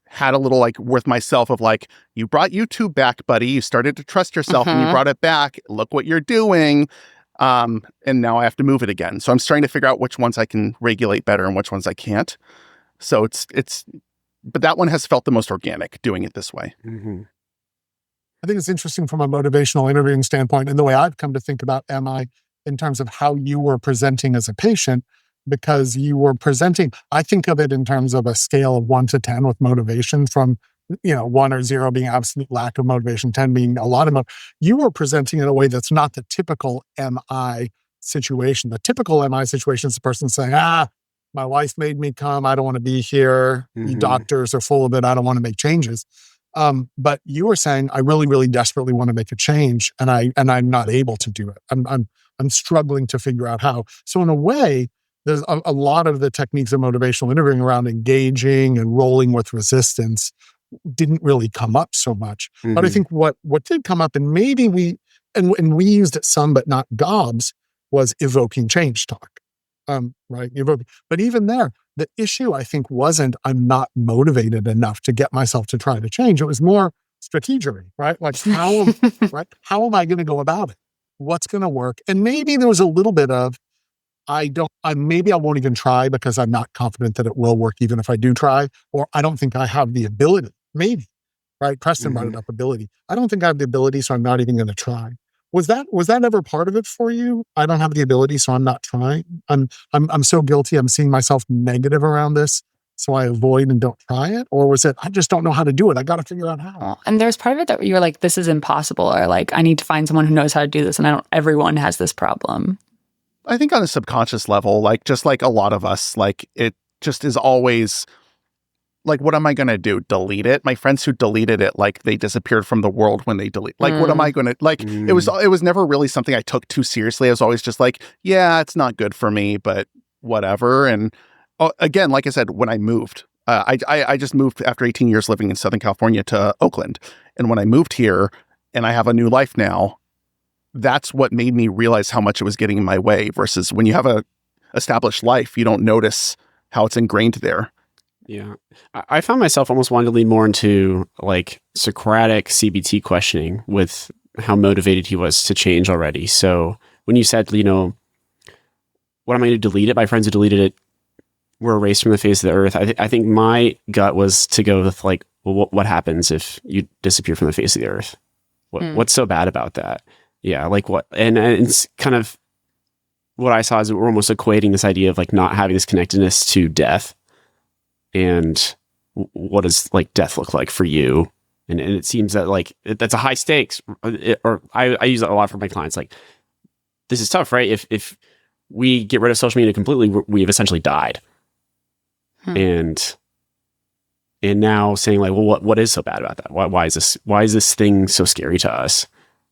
[SPEAKER 4] had a little like with myself of like, you brought YouTube back, buddy. You started to trust yourself and you brought it back. Look what you're doing. And now I have to move it again. So I'm starting to figure out which ones I can regulate better and which ones I can't. So but that one has felt the most organic doing it this way.
[SPEAKER 3] I think it's interesting from a motivational interviewing standpoint and the way I've come to think about MI in terms of how you were presenting as a patient, because you were presenting, I think of it in terms of a scale of 1 to 10 with motivation from, 1 or 0 being absolute lack of motivation, 10 being a lot of you were presenting in a way that's not the typical MI situation. The typical MI situation is the person saying, my wife made me come. I don't want to be here. You doctors are full of it. I don't want to make changes. But you were saying, I really, really desperately want to make a change, and I'm not able to do it. I'm struggling to figure out how. So in a way, there's a lot of the techniques of motivational interviewing around engaging and rolling with resistance didn't really come up so much. But I think what did come up, and maybe we used it some, but not gobs, was evoking change talk. Right? But even there, the issue I think wasn't I'm not motivated enough to get myself to try to change. It was more strategery, right? Like how am I going to go about it? What's going to work? And maybe there was a little bit of maybe I won't even try because I'm not confident that it will work even if I do try, or I don't think I have the ability. Maybe, right? Preston brought it up, ability. I don't think I have the ability, so I'm not even going to try. Was that ever part of it for you? I don't have the ability, so I'm not trying. I'm so guilty. I'm seeing myself negative around this, so I avoid and don't try it. Or was it I just don't know how to do it? I got to figure out how.
[SPEAKER 2] And there's part of it that you were like, this is impossible, or like I need to find someone who knows how to do this, and everyone has this problem.
[SPEAKER 4] I think on a subconscious level, like just like a lot of us, like it just is always like, what am I going to do? Delete it? My friends who deleted it, like they disappeared from the world when they delete. Like, what am I going to like? It was never really something I took too seriously. I was always just like, yeah, it's not good for me, but whatever. And again, like I said, when I moved, I just moved after 18 years living in Southern California to Oakland. And when I moved here and I have a new life now, that's what made me realize how much it was getting in my way versus when you have a established life, you don't notice how it's ingrained there.
[SPEAKER 1] Yeah. I found myself almost wanting to lean more into like Socratic CBT questioning with how motivated he was to change already. So when you said, what am I going to delete it? My friends who deleted it were erased from the face of the earth. I think my gut was to go with like, well, what happens if you disappear from the face of the earth? What's so bad about that? Yeah, like what? And it's kind of what I saw is we're almost equating this idea of like not having this connectedness to death. And what does like death look like for you? And it seems that like that's a high stakes. Or I use it a lot for my clients. Like, this is tough, right? If we get rid of social media completely, we've essentially died. And now saying like, well, what is so bad about that? Why is this thing so scary to us?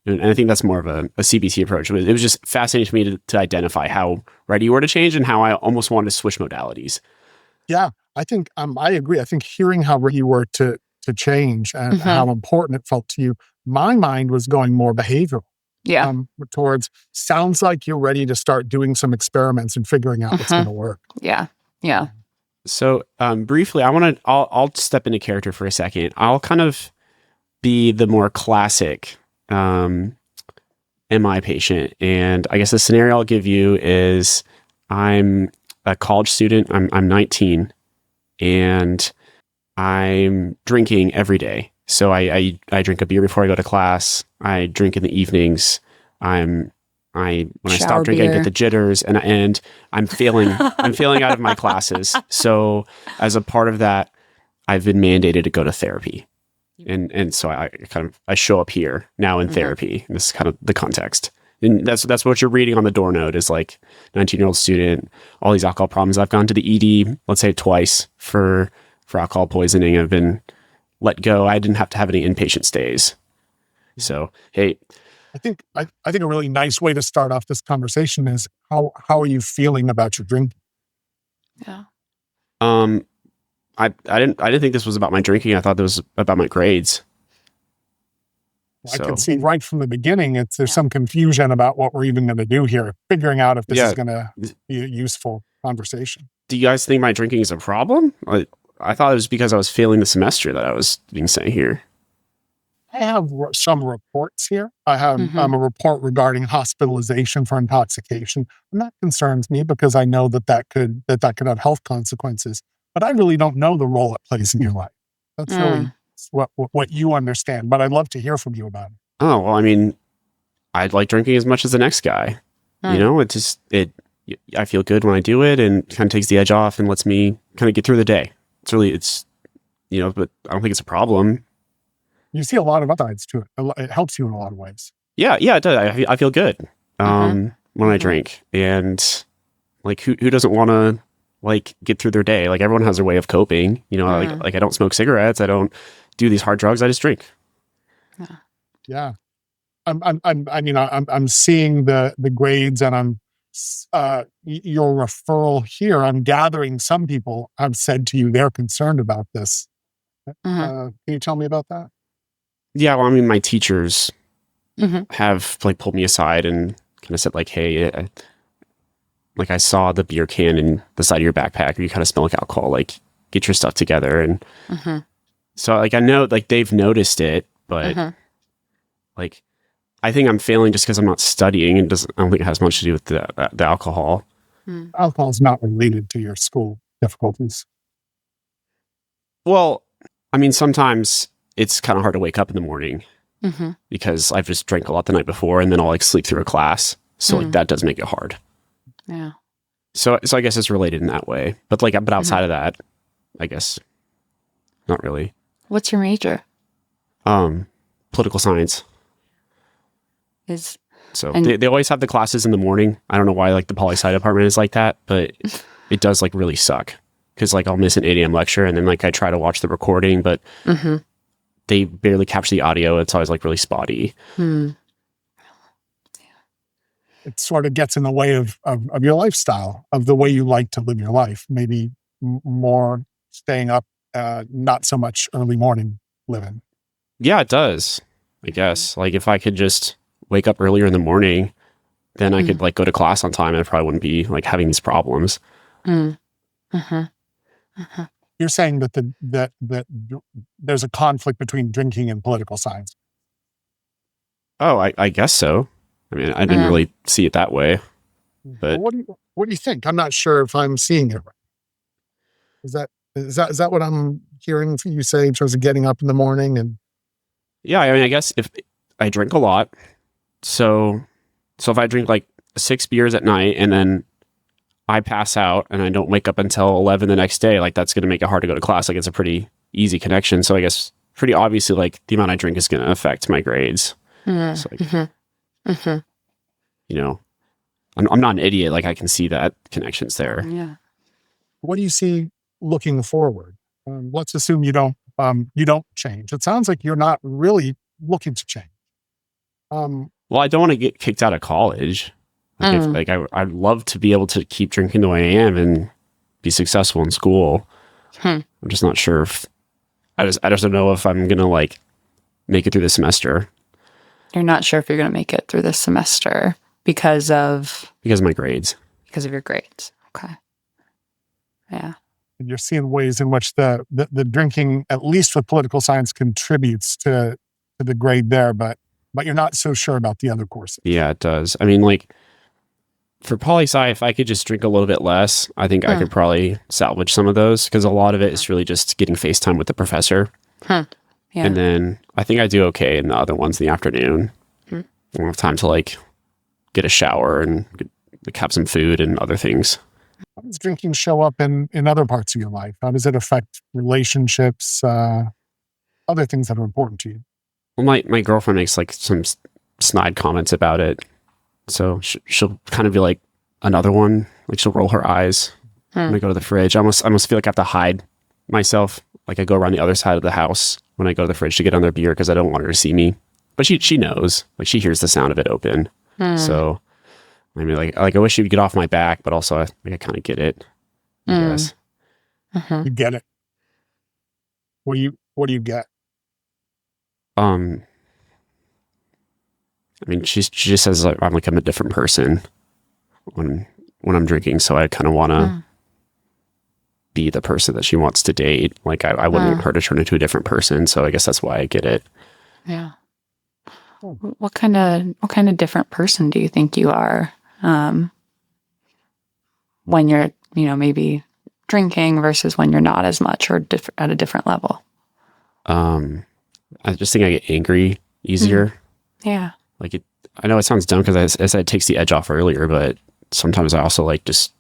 [SPEAKER 1] And I think that's more of a CBT approach. It was just fascinating to me to identify how ready you were to change and how I almost wanted to switch modalities.
[SPEAKER 3] Yeah, I think I agree. I think hearing how ready you were to change and how important it felt to you, my mind was going more behavioral.
[SPEAKER 2] Yeah.
[SPEAKER 3] Towards sounds like you're ready to start doing some experiments and figuring out what's going to work.
[SPEAKER 2] Yeah. Yeah.
[SPEAKER 1] So briefly, I'll step into character for a second. I'll kind of be the more classic MI patient. And I guess the scenario I'll give you is I'm a college student. I'm 19 and I'm drinking every day. So I drink a beer before I go to class. I drink in the evenings. When I stop drinking, I get the jitters and I'm failing out of my classes. So as a part of that, I've been mandated to go to therapy. And so I show up here now in therapy. And this is kind of the context. And that's what you're reading on the door note is like 19-year-old student, all these alcohol problems. I've gone to the ED, let's say twice for alcohol poisoning. I've been let go. I didn't have to have any inpatient stays. So, hey,
[SPEAKER 3] I think a really nice way to start off this conversation is how are you feeling about your drinking?
[SPEAKER 2] Yeah.
[SPEAKER 1] I didn't think this was about my drinking. I thought it was about my grades.
[SPEAKER 3] I can see right from the beginning, there's some confusion about what we're even going to do here, figuring out if this is going to be a useful conversation.
[SPEAKER 1] Do you guys think my drinking is a problem? I thought it was because I was failing the semester that I was being sent here.
[SPEAKER 3] I have some reports here. I have a report regarding hospitalization for intoxication, and that concerns me because I know that could have health consequences. But I really don't know the role it plays in your life. That's really what you understand. But I'd love to hear from you about it.
[SPEAKER 1] Oh, well, I mean, I like drinking as much as the next guy. You know, I feel good when I do it, and kind of takes the edge off and lets me kind of get through the day. It's but I don't think it's a problem.
[SPEAKER 3] You see a lot of other sides to it. It helps you in a lot of ways.
[SPEAKER 1] Yeah, it does. I feel good when I drink, and like who doesn't want to like get through their day? Like everyone has their way of coping. Like I don't smoke cigarettes. I don't do these hard drugs. I just drink.
[SPEAKER 3] Yeah. I'm seeing the grades, and I'm your referral here. I'm gathering some people have said to you they're concerned about this. Can you tell me about that?
[SPEAKER 1] Yeah, well, I mean, my teachers have like pulled me aside and kind of said like, "Hey, like I saw the beer can in the side of your backpack. You kind of smell like alcohol. Like, get your stuff together." And so, like, I know like they've noticed it, but like. I think I'm failing just because I'm not studying, and I don't think it has much to do with the alcohol.
[SPEAKER 3] Alcohol is not related to your school difficulties.
[SPEAKER 1] Well, I mean, sometimes it's kind of hard to wake up in the morning because I've just drank a lot the night before, and then I'll like sleep through a class. So like that does make it hard.
[SPEAKER 2] Yeah.
[SPEAKER 1] So I guess it's related in that way, but outside of that, I guess not really.
[SPEAKER 2] What's your major?
[SPEAKER 1] Political science. So they always have the classes in the morning. I don't know why like the poli-sci department is like that, but it does like really suck because like I'll miss an 8 a.m. lecture, and then like I try to watch the recording, but they barely capture the audio. It's always like really spotty.
[SPEAKER 3] It sort of gets in the way of your lifestyle, of the way you like to live your life. Maybe more staying up, not so much early morning living.
[SPEAKER 1] Yeah, it does. I guess like if I could just wake up earlier in the morning, then I could like go to class on time, and I probably wouldn't be like having these problems.
[SPEAKER 3] You're saying that there's a conflict between drinking and political science.
[SPEAKER 1] Oh, I guess so. I mean, I didn't really see it that way. But
[SPEAKER 3] what do you think? I'm not sure if I'm seeing it right. Is that what I'm hearing you say in terms of getting up in the morning? And
[SPEAKER 1] yeah, I mean, I guess if I drink a lot. So if I drink like 6 beers at night and then I pass out and I don't wake up until 11 the next day, like that's going to make it hard to go to class. Like it's a pretty easy connection. So I guess pretty obviously like the amount I drink is going to affect my grades. So like, I'm not an idiot. Like I can see that connection's there.
[SPEAKER 2] Yeah.
[SPEAKER 3] What do you see looking forward? Let's assume you don't change. It sounds like you're not really looking to change.
[SPEAKER 1] Well, I don't want to get kicked out of college. I'd love to be able to keep drinking the way I am and be successful in school. I'm just not sure if I just don't know if I'm gonna like make it through the semester.
[SPEAKER 2] You're not sure if you're gonna make it through this semester because of
[SPEAKER 1] my grades.
[SPEAKER 2] Because of your grades. Okay. Yeah.
[SPEAKER 3] And you're seeing ways in which the drinking, at least with political science, contributes to the grade there, but you're not so sure about the other courses.
[SPEAKER 1] Yeah, it does. I mean, like, for poli-sci, if I could just drink a little bit less, I think I could probably salvage some of those, because a lot of it is really just getting FaceTime with the professor.
[SPEAKER 2] Yeah.
[SPEAKER 1] And then I think I do okay in the other ones in the afternoon. I don't have time to, like, get a shower and like, have some food and other things.
[SPEAKER 3] How does drinking show up in other parts of your life? How does it affect relationships, other things that are important to you?
[SPEAKER 1] Well, my girlfriend makes like some snide comments about it. So she'll kind of be like, another one. Like she'll roll her eyes when I go to the fridge. I almost feel like I have to hide myself. Like I go around the other side of the house when I go to the fridge to get another beer because I don't want her to see me. But she knows. Like she hears the sound of it open. So I mean, like I wish she would get off my back, but also I kind of get it. I guess.
[SPEAKER 3] You get it. What do you get?
[SPEAKER 1] I mean, she just says like, I'm a different person when I'm drinking. So I kind of want to be the person that she wants to date. Like I wouldn't want her to turn into a different person. So I guess that's why I get it.
[SPEAKER 2] Yeah. What kind of different person do you think you are when you're, maybe drinking versus when you're not as much or at a different level?
[SPEAKER 1] I just think I get angry easier.
[SPEAKER 2] Yeah.
[SPEAKER 1] Like I know it sounds dumb because I said it takes the edge off earlier, but sometimes I also like just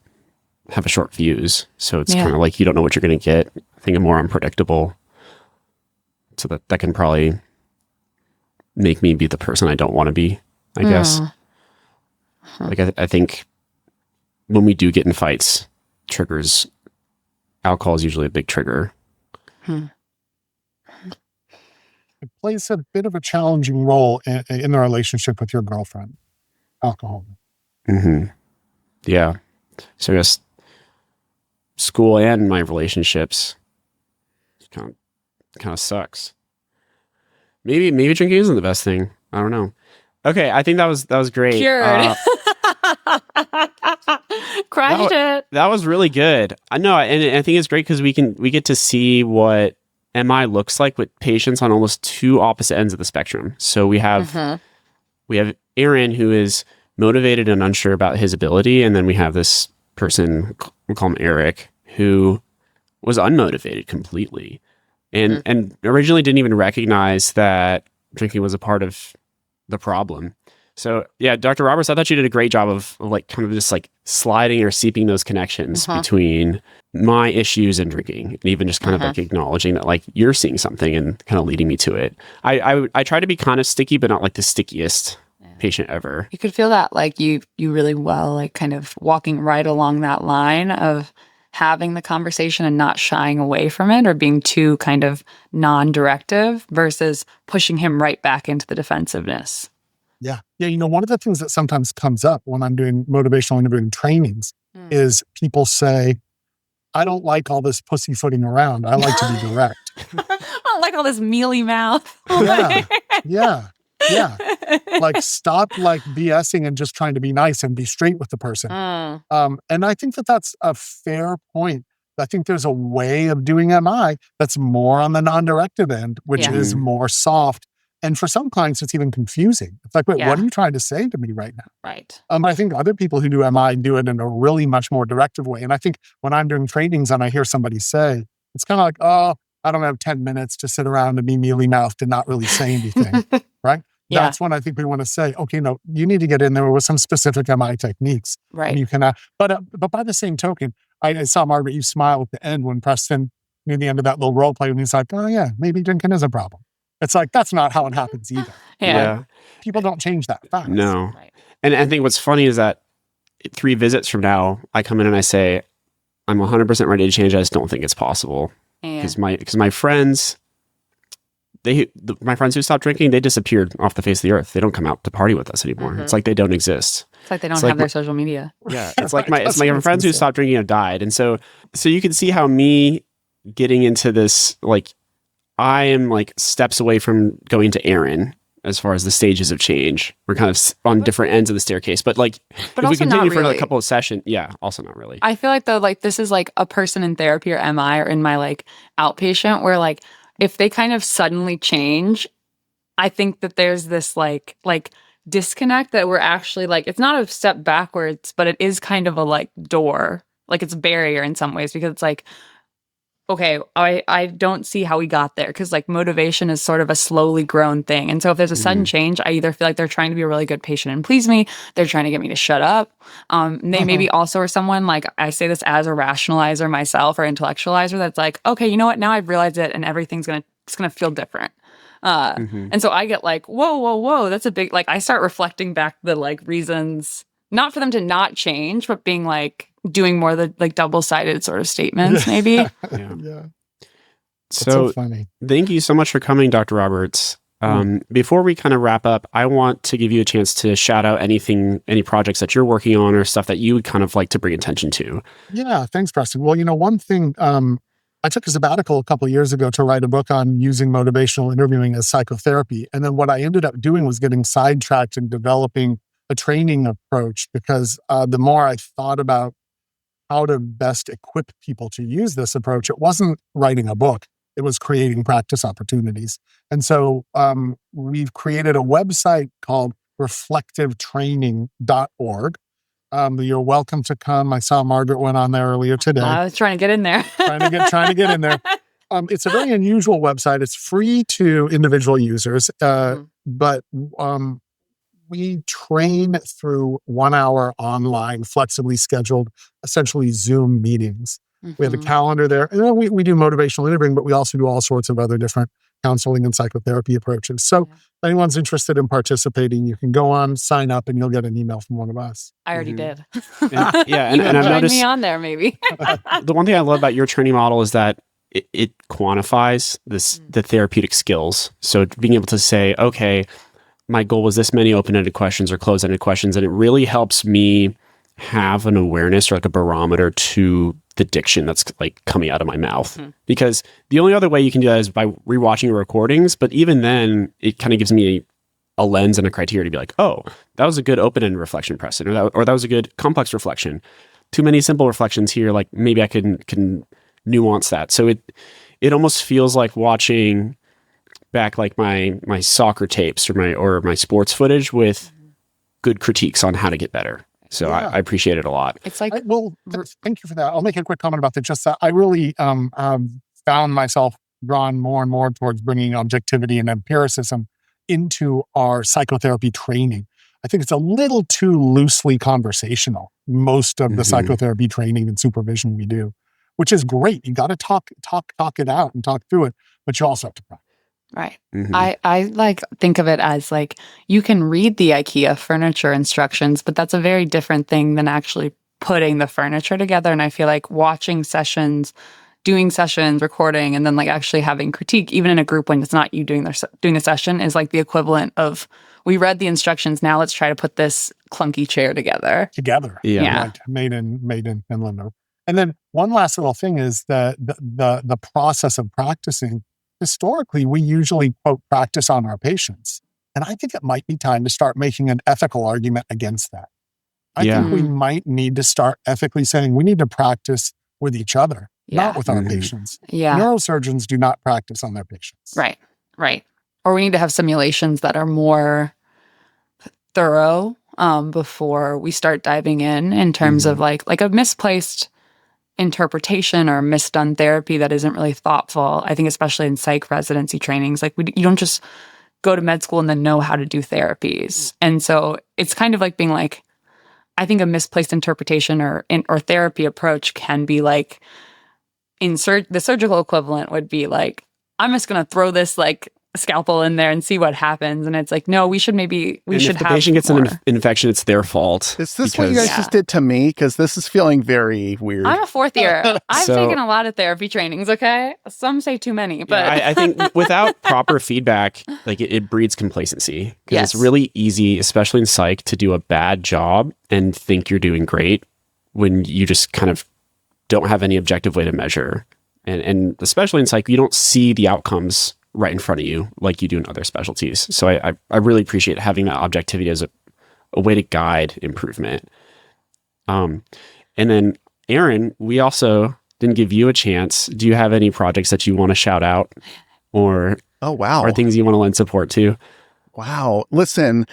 [SPEAKER 1] have a short fuse. So it's kind of like you don't know what you're going to get. I think I'm more unpredictable. So that can probably make me be the person I don't want to be, I guess. Like I think when we do get in fights, triggers, alcohol is usually a big trigger.
[SPEAKER 3] It plays a bit of a challenging role in the relationship with your girlfriend, alcohol.
[SPEAKER 1] Yeah. So I guess school and my relationships kind of sucks. Maybe drinking isn't the best thing. I don't know. Okay, I think that was great.
[SPEAKER 2] Cured. Crushed it.
[SPEAKER 1] That was really good. I know, and I think it's great because we get to see what MI looks like with patients on almost two opposite ends of the spectrum. So we have Aaron, who is motivated and unsure about his ability, and then we have this person, we'll call him Eric, who was unmotivated completely, and originally didn't even recognize that drinking was a part of the problem. So yeah, Dr. Roberts, I thought you did a great job of like kind of just like sliding or seeping those connections between my issues and drinking, and even just kind of like acknowledging that like you're seeing something and kind of leading me to it. I try to be kind of sticky, but not like the stickiest patient ever.
[SPEAKER 2] You could feel that like you really well, like kind of walking right along that line of having the conversation and not shying away from it or being too kind of non-directive versus pushing him right back into the defensiveness.
[SPEAKER 3] Yeah. One of the things that sometimes comes up when I'm doing motivational interviewing trainings is people say, I don't like all this pussyfooting around. I like to be direct.
[SPEAKER 2] I don't like all this mealy mouth.
[SPEAKER 3] Yeah. Like stop like BSing and just trying to be nice and be straight with the person. And I think that that's a fair point. I think there's a way of doing MI that's more on the non-directive end, which is more soft. And for some clients, it's even confusing. It's like, wait, what are you trying to say to me right now?
[SPEAKER 2] Right.
[SPEAKER 3] I think other people who do MI do it in a really much more directive way. And I think when I'm doing trainings and I hear somebody say, it's kind of like, oh, I don't have 10 minutes to sit around and be mealy-mouthed and not really say anything, right? That's when I think we want to say, okay, no, you need to get in there with some specific MI techniques.
[SPEAKER 2] Right.
[SPEAKER 3] And you can, but by the same token, I saw, Margaret, you smile at the end when Preston, near the end of that little role play, when he's like, oh yeah, maybe drinking is a problem. It's like, that's not how it happens either.
[SPEAKER 1] Yeah.
[SPEAKER 3] People don't change that fast.
[SPEAKER 1] No. Right. And I think what's funny is that 3 visits from now, I come in and I say, I'm 100% ready to change. I just don't think it's possible. Because my friends, my friends who stopped drinking, they disappeared off the face of the earth. They don't come out to party with us anymore. It's like they don't exist.
[SPEAKER 2] It's like they don't have their social media.
[SPEAKER 1] Yeah. It's like my friends who stopped drinking have died. And so you can see how me getting into this, like, I am like steps away from going to Aaron as far as the stages of change. We're kind of on different ends of the staircase, but if we continue for a couple of sessions, also not really.
[SPEAKER 2] I feel like though, like this is like a person in therapy or MI or in my like outpatient where like if they kind of suddenly change, I think that there's this like disconnect that we're actually like, it's not a step backwards, but it is kind of a like door, like it's a barrier in some ways because it's like, okay, I don't see how we got there because like motivation is sort of a slowly grown thing. And so if there's a sudden change, I either feel like they're trying to be a really good patient and please me, they're trying to get me to shut up. They maybe also are someone like, I say this as a rationalizer myself or intellectualizer that's like, okay, you know what? Now I've realized it and everything's it's gonna feel different. And so I get like, whoa, that's a big, like I start reflecting back the like reasons, not for them to not change, but being like, doing more the like double-sided sort of statements, maybe.
[SPEAKER 3] Yeah.
[SPEAKER 1] So
[SPEAKER 3] funny.
[SPEAKER 1] Thank you so much for coming, Dr. Roberts. Before we kind of wrap up, I want to give you a chance to shout out any projects that you're working on or stuff that you would kind of like to bring attention to.
[SPEAKER 3] Yeah, thanks, Preston. Well, one thing, I took a sabbatical a couple of years ago to write a book on using motivational interviewing as psychotherapy. And then what I ended up doing was getting sidetracked and developing a training approach because the more I thought about how to best equip people to use this approach, it wasn't writing a book. It was creating practice opportunities. And so we've created a website called reflectivetraining.org. You're welcome to come. I saw Margaret went on there earlier today.
[SPEAKER 2] I was trying to get in there.
[SPEAKER 3] trying to get in there. It's a very unusual website. It's free to individual users, but we train through 1 hour online, flexibly scheduled, essentially Zoom meetings. We have a calendar there. And we do motivational interviewing, but we also do all sorts of other different counseling and psychotherapy approaches. So if anyone's interested in participating, you can go on, sign up, and you'll get an email from one of us.
[SPEAKER 2] I already did.
[SPEAKER 1] And I've noticed
[SPEAKER 2] me on there, maybe.
[SPEAKER 1] the one thing I love about your training model is that it quantifies the therapeutic skills. So being able to say, okay, my goal was this many open-ended questions or closed-ended questions, and it really helps me have an awareness or like a barometer to the diction that's like coming out of my mouth. Because the only other way you can do that is by rewatching your recordings. But even then, it kind of gives me a lens and a criteria to be like, oh, that was a good open-ended reflection, Preston, or that was a good complex reflection. Too many simple reflections here. Like maybe I can nuance that. So it almost feels like watching back like my soccer tapes or my sports footage with good critiques on how to get better. So I appreciate it a lot.
[SPEAKER 2] It's like,
[SPEAKER 3] thank you for that. I'll make a quick comment about that. Just that I really found myself drawn more and more towards bringing objectivity and empiricism into our psychotherapy training. I think it's a little too loosely conversational, most of the psychotherapy training and supervision we do, which is great. You got to talk it out and talk through it, but you also have to practice.
[SPEAKER 2] Right. I like think of it as like you can read the IKEA furniture instructions, but that's a very different thing than actually putting the furniture together. And I feel like watching sessions, doing sessions, recording, and then like actually having critique, even in a group when it's not you doing the session, is like the equivalent of we read the instructions. Now let's try to put this clunky chair together.
[SPEAKER 1] Yeah.
[SPEAKER 3] Right. Made in Finland. And then one last little thing is the process of practicing. Historically, we usually, quote, practice on our patients. And I think it might be time to start making an ethical argument against that. I think we might need to start ethically saying we need to practice with each other, not with our patients.
[SPEAKER 2] Yeah.
[SPEAKER 3] Neurosurgeons do not practice on their patients.
[SPEAKER 2] Right. Or we need to have simulations that are more thorough before we start diving in terms of like a misplaced interpretation or misdone therapy that isn't really thoughtful. I think especially in psych residency trainings, like you don't just go to med school and then know how to do therapies. And so it's kind of like being like, I think a misplaced interpretation or therapy approach can be like, the surgical equivalent would be like, I'm just going to throw this like scalpel in there and see what happens. And it's like, no, we should have
[SPEAKER 1] if the patient gets an infection, it's their fault.
[SPEAKER 4] Is this what you guys just did to me? Because this is feeling very weird.
[SPEAKER 2] I'm a fourth year. I've taken a lot of therapy trainings, okay? Some say too many, but...
[SPEAKER 1] Yeah, I think without proper feedback, like it breeds complacency. Because it's really easy, especially in psych, to do a bad job and think you're doing great when you just kind of don't have any objective way to measure. And especially in psych, you don't see the outcomes right in front of you like you do in other specialties. So I really appreciate having that objectivity as a way to guide improvement. And then Aaron, we also didn't give you a chance. Do you have any projects that you want to shout out or or things you want to lend support to?
[SPEAKER 4] Wow. Listen,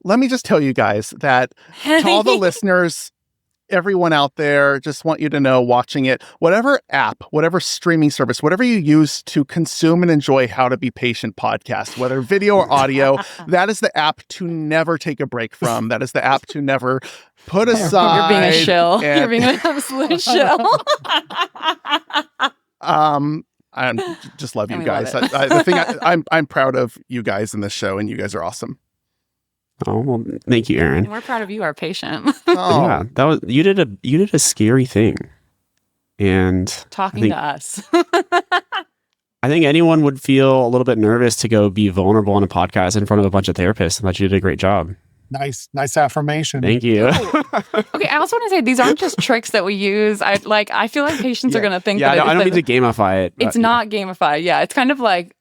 [SPEAKER 4] let me just tell you guys that to all the listeners, everyone out there, just want you to know, watching it, whatever app, whatever streaming service, whatever you use to consume and enjoy How to Be Patient podcast, whether video or audio, that is the app to never take a break from. That is the app to never put aside.
[SPEAKER 2] You're being a shill. You're being an absolute shill.
[SPEAKER 4] I just love you guys. I'm proud of you guys in this show, and you guys are awesome.
[SPEAKER 1] Oh, well, thank you, Aaron.
[SPEAKER 2] And we're proud of you, our patient.
[SPEAKER 1] Yeah, you did a scary thing. And
[SPEAKER 2] talking to us.
[SPEAKER 1] I think anyone would feel a little bit nervous to go be vulnerable on a podcast in front of a bunch of therapists. I thought you did a great job.
[SPEAKER 3] Nice affirmation.
[SPEAKER 1] Thank you.
[SPEAKER 2] Okay, I also want to say these aren't just tricks that we use. I feel like patients are going to think that
[SPEAKER 1] I don't mean to gamify it.
[SPEAKER 2] It's not gamified. Yeah, it's kind of like,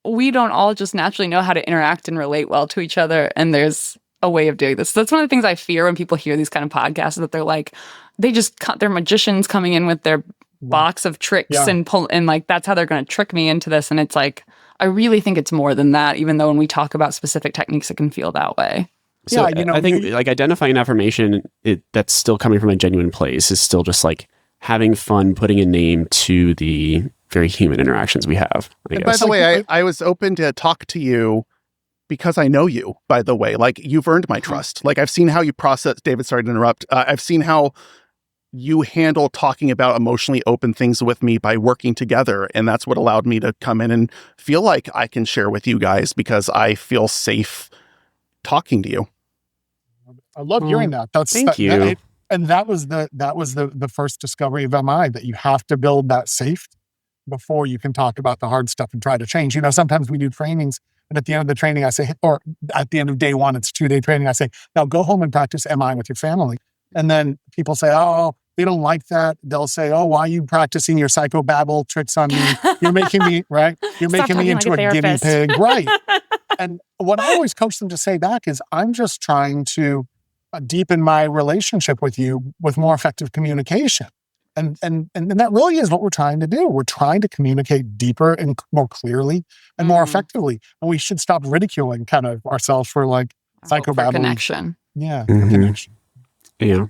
[SPEAKER 2] we don't all just naturally know how to interact and relate well to each other. And there's a way of doing this. That's one of the things I fear when people hear these kind of podcasts, is that they're like, they're magicians coming in with their box of tricks and like, that's how they're going to trick me into this. And it's like, I really think it's more than that, even though when we talk about specific techniques, it can feel that way.
[SPEAKER 1] So I think like identifying affirmation that's still coming from a genuine place is still just like having fun, putting a name to the very human interactions we have.
[SPEAKER 4] And by the way, I was open to talk to you because I know you, by the way. Like, you've earned my trust. Like, I've seen how you process, David, sorry to interrupt. I've seen how you handle talking about emotionally open things with me by working together. And that's what allowed me to come in and feel like I can share with you guys because I feel safe talking to you.
[SPEAKER 3] I love hearing that.
[SPEAKER 1] Thank you.
[SPEAKER 3] And that was the first discovery of MI, that you have to build that safety before you can talk about the hard stuff and try to change. Sometimes we do trainings, and at the end of the training, I say, or at the end of day one, it's 2-day training, I say, now go home and practice MI with your family. And then people say, oh, they don't like that. They'll say, oh, why are you practicing your psychobabble tricks on me? You're making me, right? You're making me into a guinea pig. Right. And what I always coach them to say back is, I'm just trying to deepen my relationship with you with more effective communication. And that really is what we're trying to do. We're trying to communicate deeper and more clearly and more effectively. And we should stop ridiculing kind of ourselves for like psychobabble.
[SPEAKER 2] Connection.
[SPEAKER 3] Yeah, connection.
[SPEAKER 1] Yeah.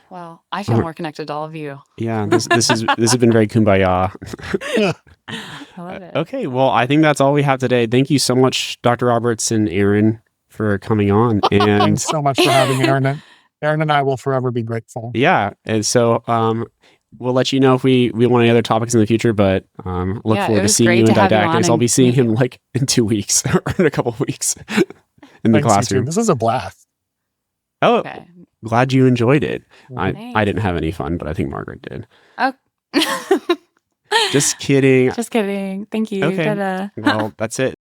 [SPEAKER 2] Well, I feel more connected to all of you.
[SPEAKER 1] Yeah, this has been very kumbaya.
[SPEAKER 2] I love it.
[SPEAKER 1] Okay, well, I think that's all we have today. Thank you so much, Dr. Roberts and Aaron, for coming on. And
[SPEAKER 3] thanks so much for having Aaron. Aaron and I will forever be grateful.
[SPEAKER 1] Yeah, and so we'll let you know if we want any other topics in the future, but look forward to seeing you in Didactics. I'll be seeing him like in 2 weeks or in a couple of weeks in the classroom.
[SPEAKER 3] This is a blast.
[SPEAKER 1] Oh, okay. Glad you enjoyed it. I didn't have any fun, but I think Margaret did.
[SPEAKER 2] Oh.
[SPEAKER 1] Just kidding.
[SPEAKER 2] Just kidding. Thank you.
[SPEAKER 1] Okay.
[SPEAKER 2] Ta-da.
[SPEAKER 1] Well, that's it.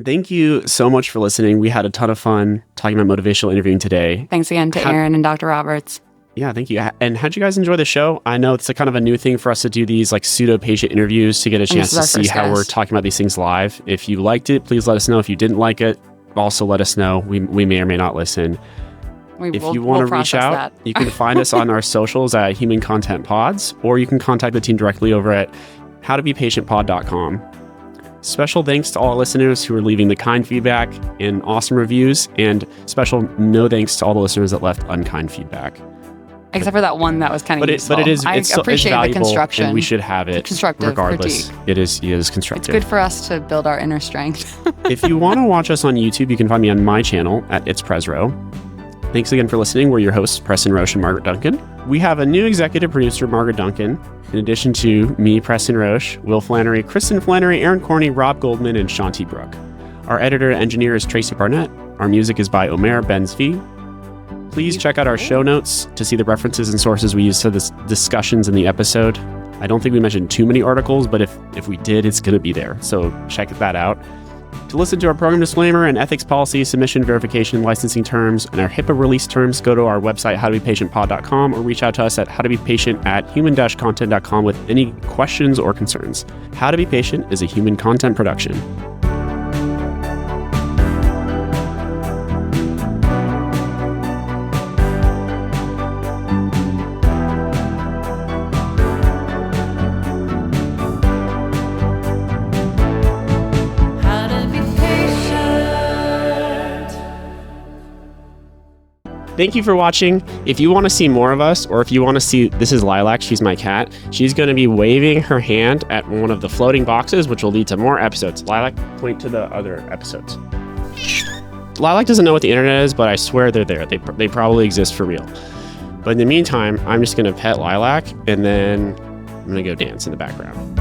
[SPEAKER 1] Thank you so much for listening. We had a ton of fun talking about motivational interviewing today.
[SPEAKER 2] Thanks again to Aaron and Dr. Roberts.
[SPEAKER 1] Yeah, thank you. And how'd you guys enjoy the show? I know it's a kind of a new thing for us to do these like pseudo-patient interviews to get a chance to see how we're talking about these things live. If you liked it, please let us know. If you didn't like it, also let us know. We may or may not listen. If you want to reach out, you can find us on our socials at Human Content Pods, or you can contact the team directly over at howtobepatientpod.com. Special thanks to all our listeners who are leaving the kind feedback and awesome reviews, and special no thanks to all the listeners that left unkind feedback.
[SPEAKER 2] Except for that one that was kind of useful.
[SPEAKER 1] But
[SPEAKER 2] I appreciate the construction.
[SPEAKER 1] And we should have it regardless.
[SPEAKER 2] Critique.
[SPEAKER 1] It is constructive.
[SPEAKER 2] It's good for us to build our inner strength.
[SPEAKER 1] If you want to watch us on YouTube, you can find me on my channel at It's Presro. Thanks again for listening. We're your hosts, Preston Roche and Margaret Duncan. We have a new executive producer, Margaret Duncan, in addition to me, Preston Roche, Will Flannery, Kristen Flannery, Aaron Corney, Rob Goldman, and Shanti Brooke. Our editor and engineer is Tracy Barnett. Our music is by Omer Benzvi. Please check out our show notes to see the references and sources we use to the discussions in the episode. I don't think we mentioned too many articles, but if we did, it's going to be there. So check that out. To listen to our program disclaimer and ethics policy, submission verification, licensing terms, and our HIPAA release terms, go to our website, howtobepatientpod.com, or reach out to us at howtobepatient@human-content.com with any questions or concerns. How to Be Patient is a human content production. Thank you for watching. If you want to see more of us, or if you want to see, this is Lilac, she's my cat. She's going to be waving her hand at one of the floating boxes, which will lead to more episodes. Lilac, point to the other episodes. Lilac doesn't know what the internet is, but I swear they're there. They probably exist for real. But in the meantime, I'm just going to pet Lilac, and then I'm going to go dance in the background.